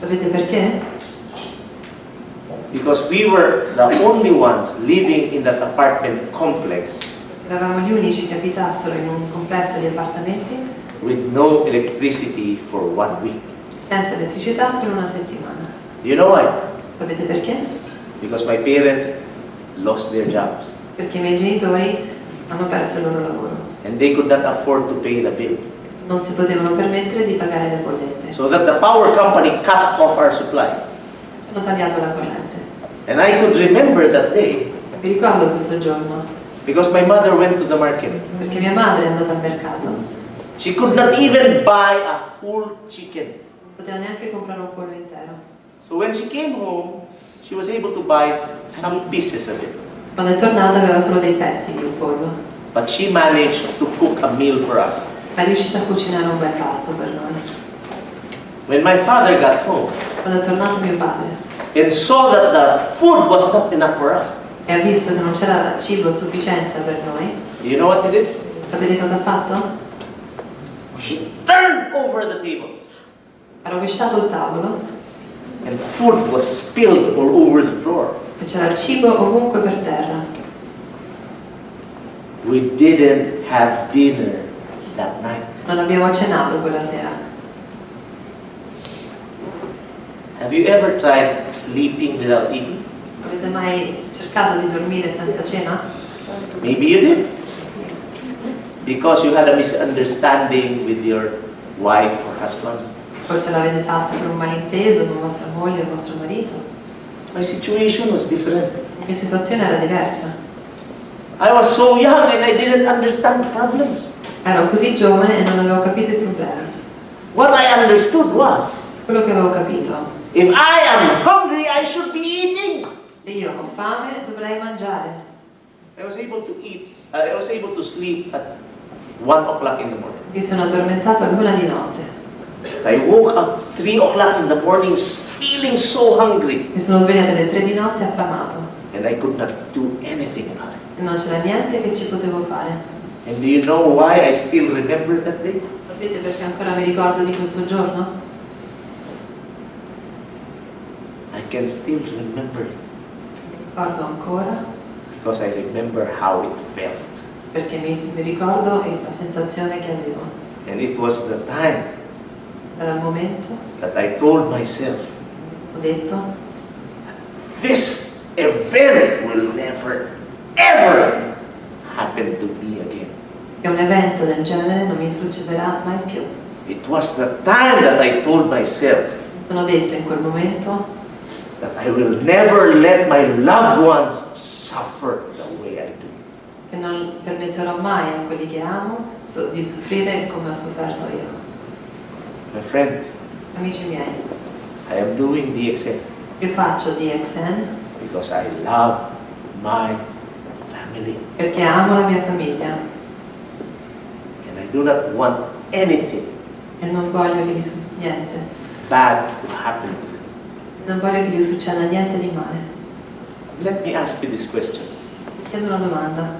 Sapete perché? Because we were the only ones living in that apartment complex Eravamo gli unici che abitassero in un complesso di appartamenti with no electricity for 1 week. senza elettricità per una settimana. Do you know why? Sapete perché? Because my parents lost their jobs Perché i miei genitori hanno perso il loro lavoro. and they could not afford to pay the bill. Non si potevano permettere di pagare le bollette. So that the power company cut off our supply. Ci hanno tagliato la corrente. And I could remember that day Vi ricordo questo giorno, because my mother went to the market. perché mia madre è andata al mercato. She could not even buy a whole chicken. Non poteva neanche comprare un pollo intero. So when she came home, she was able to buy some pieces of it. Quando è tornata aveva solo dei pezzi di un pollo, But she managed to cook a meal for us. ma è riuscita a cucinare un bel pasto per noi. When my father got home Quando è tornato mio padre and saw that the food was not enough for us, e ha visto che non c'era cibo a sufficienza per noi, you know what he did? sapete cosa ha fatto? He turned over the table Ha rovesciato il tavolo and food was spilled all over the floor. e c'era il cibo ovunque per terra. We didn't have dinner that night. Non abbiamo cenato quella sera. Have you ever tried sleeping without eating? Avete mai cercato di dormire senza cena? Maybe you did. Because you had a misunderstanding with your wife or husband. Forse l'avete fatto per un malinteso con vostra moglie o vostro marito. My situation was different. La mia situazione era diversa. I was so young and I didn't understand the problems. Ero così giovane e non avevo capito i problemi. What I understood was, Quello che avevo capito: if I am hungry, I should be eating. se io ho fame dovrei mangiare. I was able to eat. I was able to sleep at 1 o'clock in the morning. Mi sono addormentato all'1 di notte. I woke up 3 o'clock in the morning feeling so hungry. Mi sono svegliata alle 3 di notte affamato And I could not do anything about it. e non c'era niente che ci potevo fare. And do you know why I still remember that day? Sapete perché ancora mi ricordo di questo giorno? I can still remember it Mi ricordo ancora because I remember how it felt. perché mi ricordo la sensazione che avevo. And it was the time Era il momento, that I told myself, ho detto, this event will never, ever happen to me again. che un evento del genere non mi succederà mai più. It was the time that I told myself Mi sono detto in quel momento that I will never let my loved ones suffer the way I do. che non permetterò mai a quelli che amo di soffrire come ho sofferto io. My friends, Amici miei, I am doing DXN io faccio DXN because I love my family perché amo la mia famiglia and I do not want anything e non voglio che gli niente. bad to happen to them. Non voglio che gli succeda niente di male. Let me ask you this question. Ti chiedo una domanda.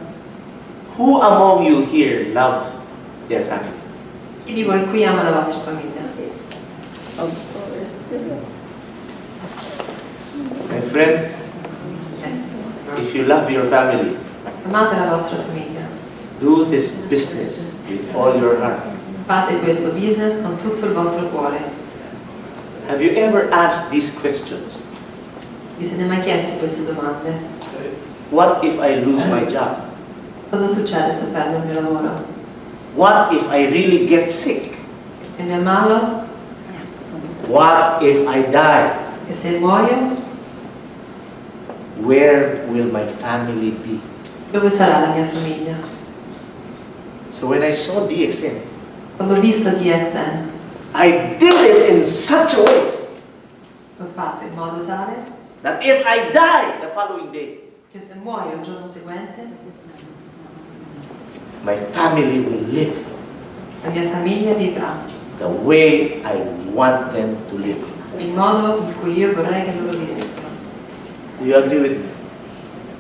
Who among you here loves their family? Chi di voi qui ama la vostra famiglia? My friends, if you love your family, Se amate la vostra famiglia, do this business with all your heart. fate questo business con tutto il vostro cuore. Have you ever asked these questions? Vi siete mai chiesti queste domande? What if I lose my job? Cosa succede se perdo il mio lavoro? What if I really get sick? Se mi ammalo? What if I die? E se muoio? Where will my family be? Dove sarà la mia famiglia? So when I saw DXN, Quando ho visto DXN, I did it in such a way l'ho fatto in modo tale that if I die the following day, che se muoio il giorno seguente, my family will live la mia famiglia vivrà the way I want them to live. il modo in cui io vorrei che loro vivessero. Do you agree with me?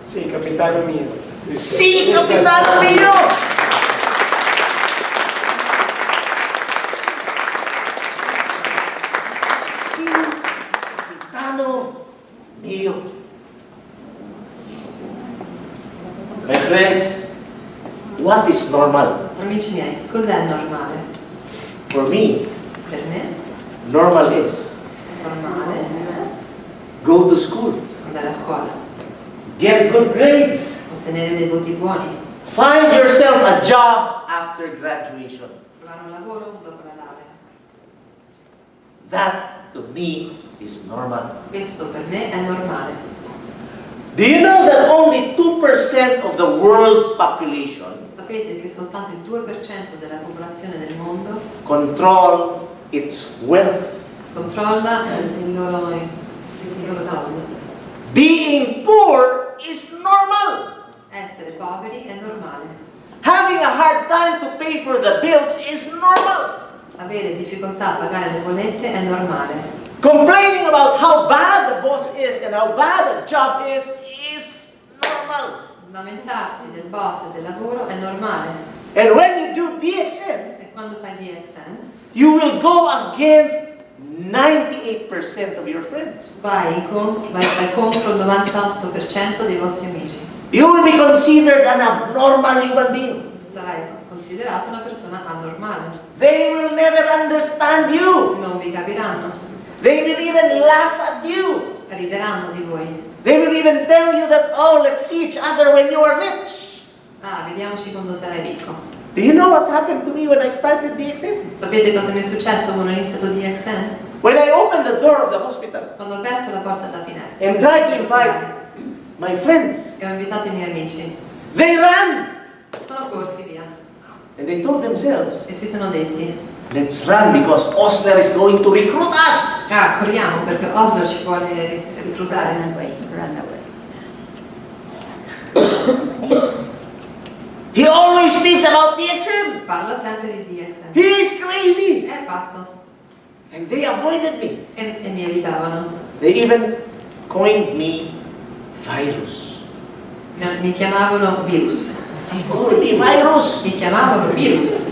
Sì, capitano mio. Sì, capitano mio! Sì, capitano mio. My friends, what is normal? Amici miei, cos'è normale? For me, Per me normal is è normale go to school, andare a scuola, get good grades, ottenere dei voti buoni, find yourself a job after graduation. trovare un lavoro dopo la laurea. That to me is normal. Questo per me è normale. Do you know that only 2% of the world's population sapete che soltanto il 2% della popolazione del mondo control its wealth. controlla il loro soldo. Being poor is normal. Essere poveri è normale. Having a hard time to pay for the bills is normal. Avere difficoltà a pagare le bollette è normale. Complaining about how bad the boss is and how bad the job is normal. Lamentarsi del boss e del lavoro è normale. And when you do DXN, E quando fai DXN you will go against 98% of your friends. fai contro il 98% dei vostri amici. You will be considered an abnormal human being. Sarai considerato una persona anormale. They will never understand you. Non vi capiranno. They will even laugh at you. Rideranno di voi. They will even tell you that, oh, let's see each other when you are rich. Ah, vediamoci quando sarai ricco. Do you know what happened to me when I started DXN? Sapete cosa mi è successo quando ho iniziato DXN? When I opened the door of the hospital Quando ho aperto la porta della finestra and tried to invite my friends, e ho invitato i miei amici, they ran sono corsi via and they told themselves, e si sono detti: let's run because Osler is going to recruit us. ah, corriamo perché Osler ci vuole reclutare. Run away. He always speaks about DXN. Parla sempre di DXN. He is crazy. È pazzo. And they avoided me. E mi evitavano. They even coined me virus. Mi chiamavano virus. They called me virus. Mi chiamavano virus.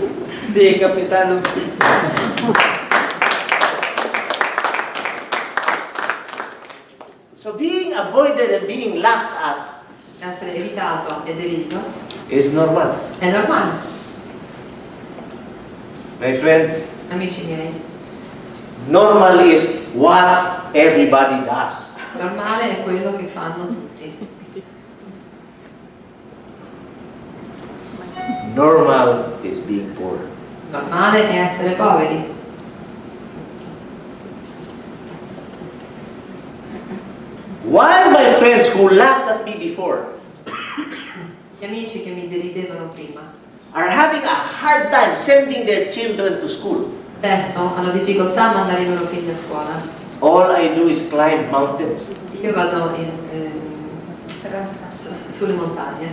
Sì, capitano. So being avoided and being laughed at Essere evitato e deriso is normal. è normale. My friends, Amici miei, normal is what everybody does. normale è quello che fanno tutti. Normal is being poor. Normale è essere poveri. While my friends who laughed at me before Gli amici che mi deridevano prima are having a hard time sending their children to school, adesso hanno difficoltà a mandare i loro figli a scuola. all I do is climb mountains. Io vado sulle montagne.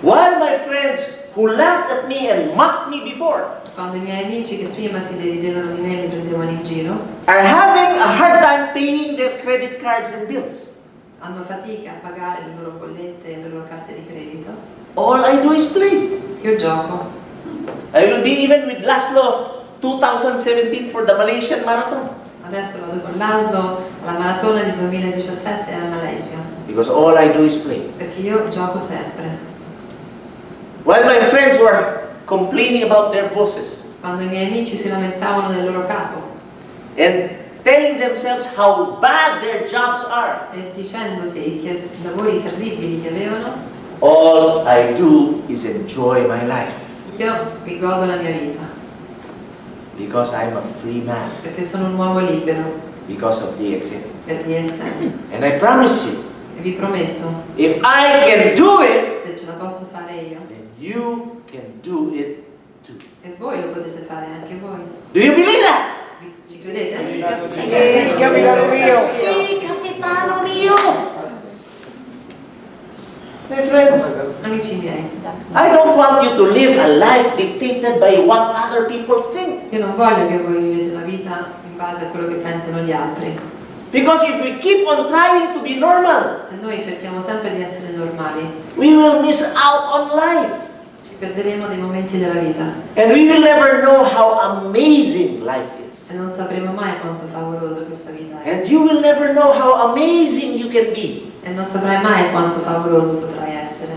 While my friends who laughed at me and mocked me before Quando i miei amici che prima si deridevano di me mi prendevano in giro, are having a hard time paying their credit cards and bills, hanno fatica a pagare le loro bollette e le loro carte di credito, all I do is play. io gioco. I will be even with Laszlo 2017 for the Malaysian Marathon Adesso vado con l'ASLO alla maratona di 2017 a Malaysia, because all I do is play. perché io gioco sempre. While my friends were complaining about their bosses Quando i miei amici si lamentavano del loro capo and telling themselves how bad their jobs are, e dicendosi che lavori terribili che avevano, all I do is enjoy my life io mi godo la mia vita, because I'm a free man perché sono un uomo libero because of DXN. per DXN. And I promise you, E vi prometto, if I can do it, se ce la posso fare io, then you can do it too. e voi lo potete fare anche voi. Do you believe that? Ci credete? Sì, capitano mio. Sì, capitano mio. My friends, Amici miei, I don't want you to live a life dictated by what other people think. io non voglio che voi vivete una vita in base a quello che pensano gli altri. Because if we keep on trying to be normal, Se noi cerchiamo sempre di essere normali, we will miss out on life. ci perderemo dei momenti della vita And we will never know how amazing life is. e non sapremo mai quanto favolosa questa vita è. And you will never know how amazing you can be. E non saprai mai quanto favoloso potrai essere.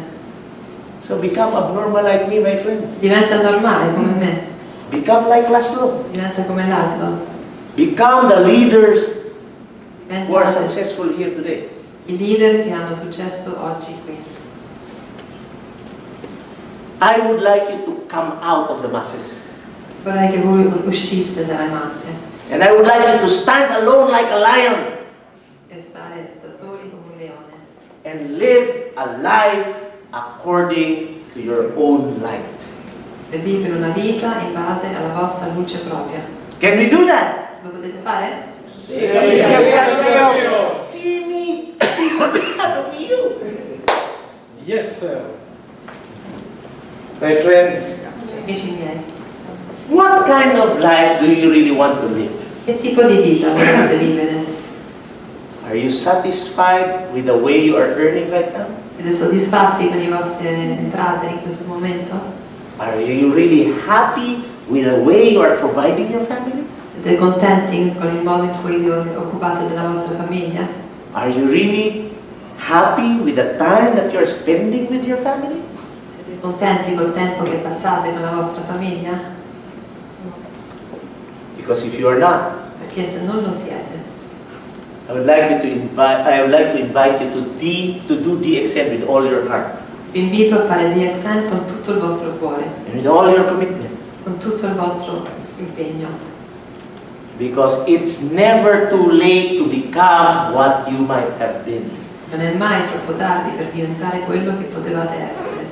So become abnormal like me, my friends. Diventa normale come me, Become like Laszlo. diventa come l'asilo, Become the leaders who are diventa successful here today. i leader che hanno successo oggi qui. I would like you to come out of the masses. Vorrei che voi usciste dalle masse And I would like you to stand alone like a lion e stare da soli come un leone and live a life according to your own light. Per vivere una vita in base alla vostra luce propria. Can we do that? Lo potete fare? See me, see Capitano mio. Yes, sir. My friends, Amici miei, what kind of life do you really want to live? che tipo di vita vorreste vivere? Are you satisfied with the way you are earning right now? Siete soddisfatti con le vostre entrate in questo momento? Are you really happy with the way you are providing your family? Siete contenti con il modo in cui vi occupate della vostra famiglia? Are you really happy with the time that you are spending with your family? Siete contenti col tempo che passate con la vostra famiglia? Because if you are not, Perché se non lo siete, I would like to invite you to do DXN with all your heart vi invito a fare DXN con tutto il vostro cuore, and with all your commitment. con tutto il vostro impegno, Because it's never too late to become what you might have been. non è mai troppo tardi per diventare quello che potevate essere.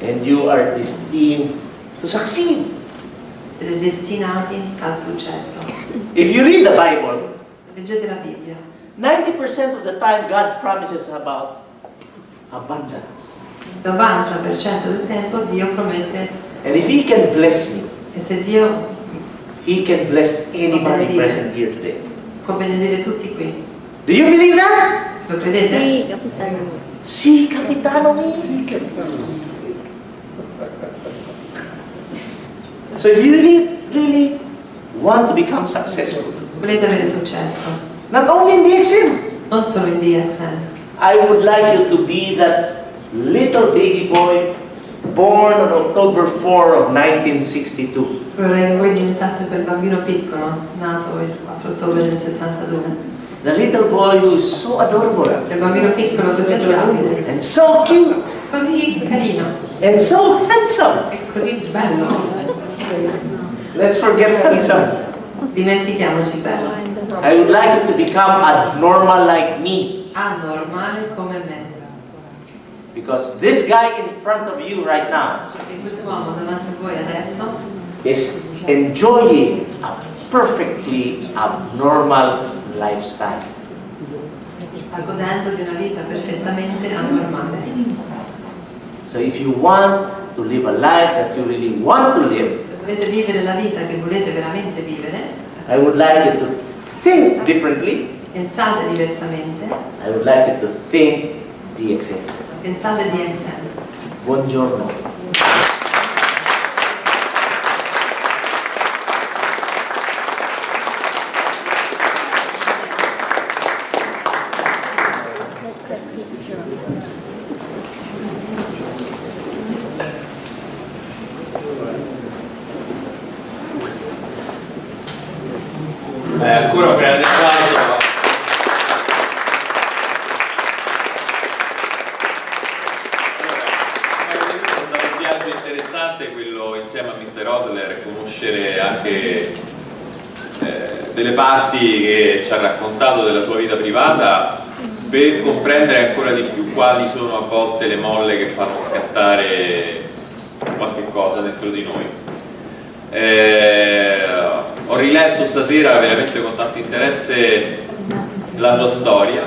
And you are destined to succeed. Siete destinati al successo. If you read the Bible, Se leggete la Bibbia, 90% of the time God promises about abundance. il 90% del tempo Dio promette, And if He can bless me, e se Dio He can bless anybody present here today. può benedire tutti qui. Do you believe that? Lo credete? Sì, capitano. Sì, capitano mio. So if you really want to become successful, Volete avere successo, not only in DXM, non solo in DXN. I would like you to be that little baby boy born on October 4 of 1962. Vorrei che voi diventaste quel bambino piccolo, nato il 4 ottobre del 62. The little boy who is so adorable Quel bambino piccolo così adorabile, and so cute così carino and so handsome. e così bello. Let's forget handsome. Dimentichiamoci bello. I would like you to become abnormal like me. Anormale come me. Because this guy in front of you right now Perché questo uomo davanti a voi adesso is enjoying a perfectly abnormal lifestyle. si sta godendo di una vita perfettamente anormale. So if you want to live a life that you really want to live, Se volete vivere la vita che volete veramente vivere, I would like you to think differently. pensate diversamente, I would like you to think DXN. pensate di essere. Buongiorno. Ancora un grande applauso. È stato un viaggio interessante quello insieme a Mr. Osler, conoscere anche delle parti che ci ha raccontato della sua vita privata per comprendere ancora di più quali sono a volte le molle che fanno scattare qualche cosa dentro di noi. Ho riletto stasera veramente con tanto interesse la sua storia.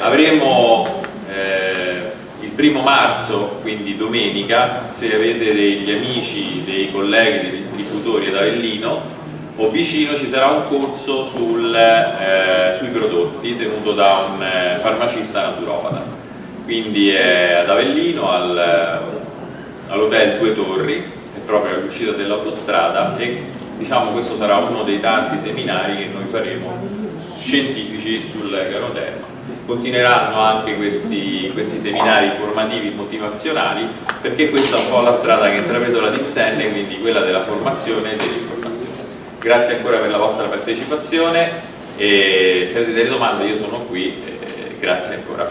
Avremo il 1° marzo, quindi domenica, se avete degli amici, dei colleghi, dei distributori ad Avellino o vicino, ci sarà un corso sui prodotti tenuto da un farmacista naturopata. Quindi è ad Avellino, all'hotel 2 Torri, proprio all'uscita dell'autostrada, e diciamo questo sarà uno dei tanti seminari che noi faremo scientifici sul canoterra. Continueranno anche questi seminari formativi motivazionali, perché questa è un po' la strada che ha intrapreso la DXN, quindi quella della formazione e dell'informazione. Grazie ancora per la vostra partecipazione e se avete delle domande io sono qui, grazie ancora.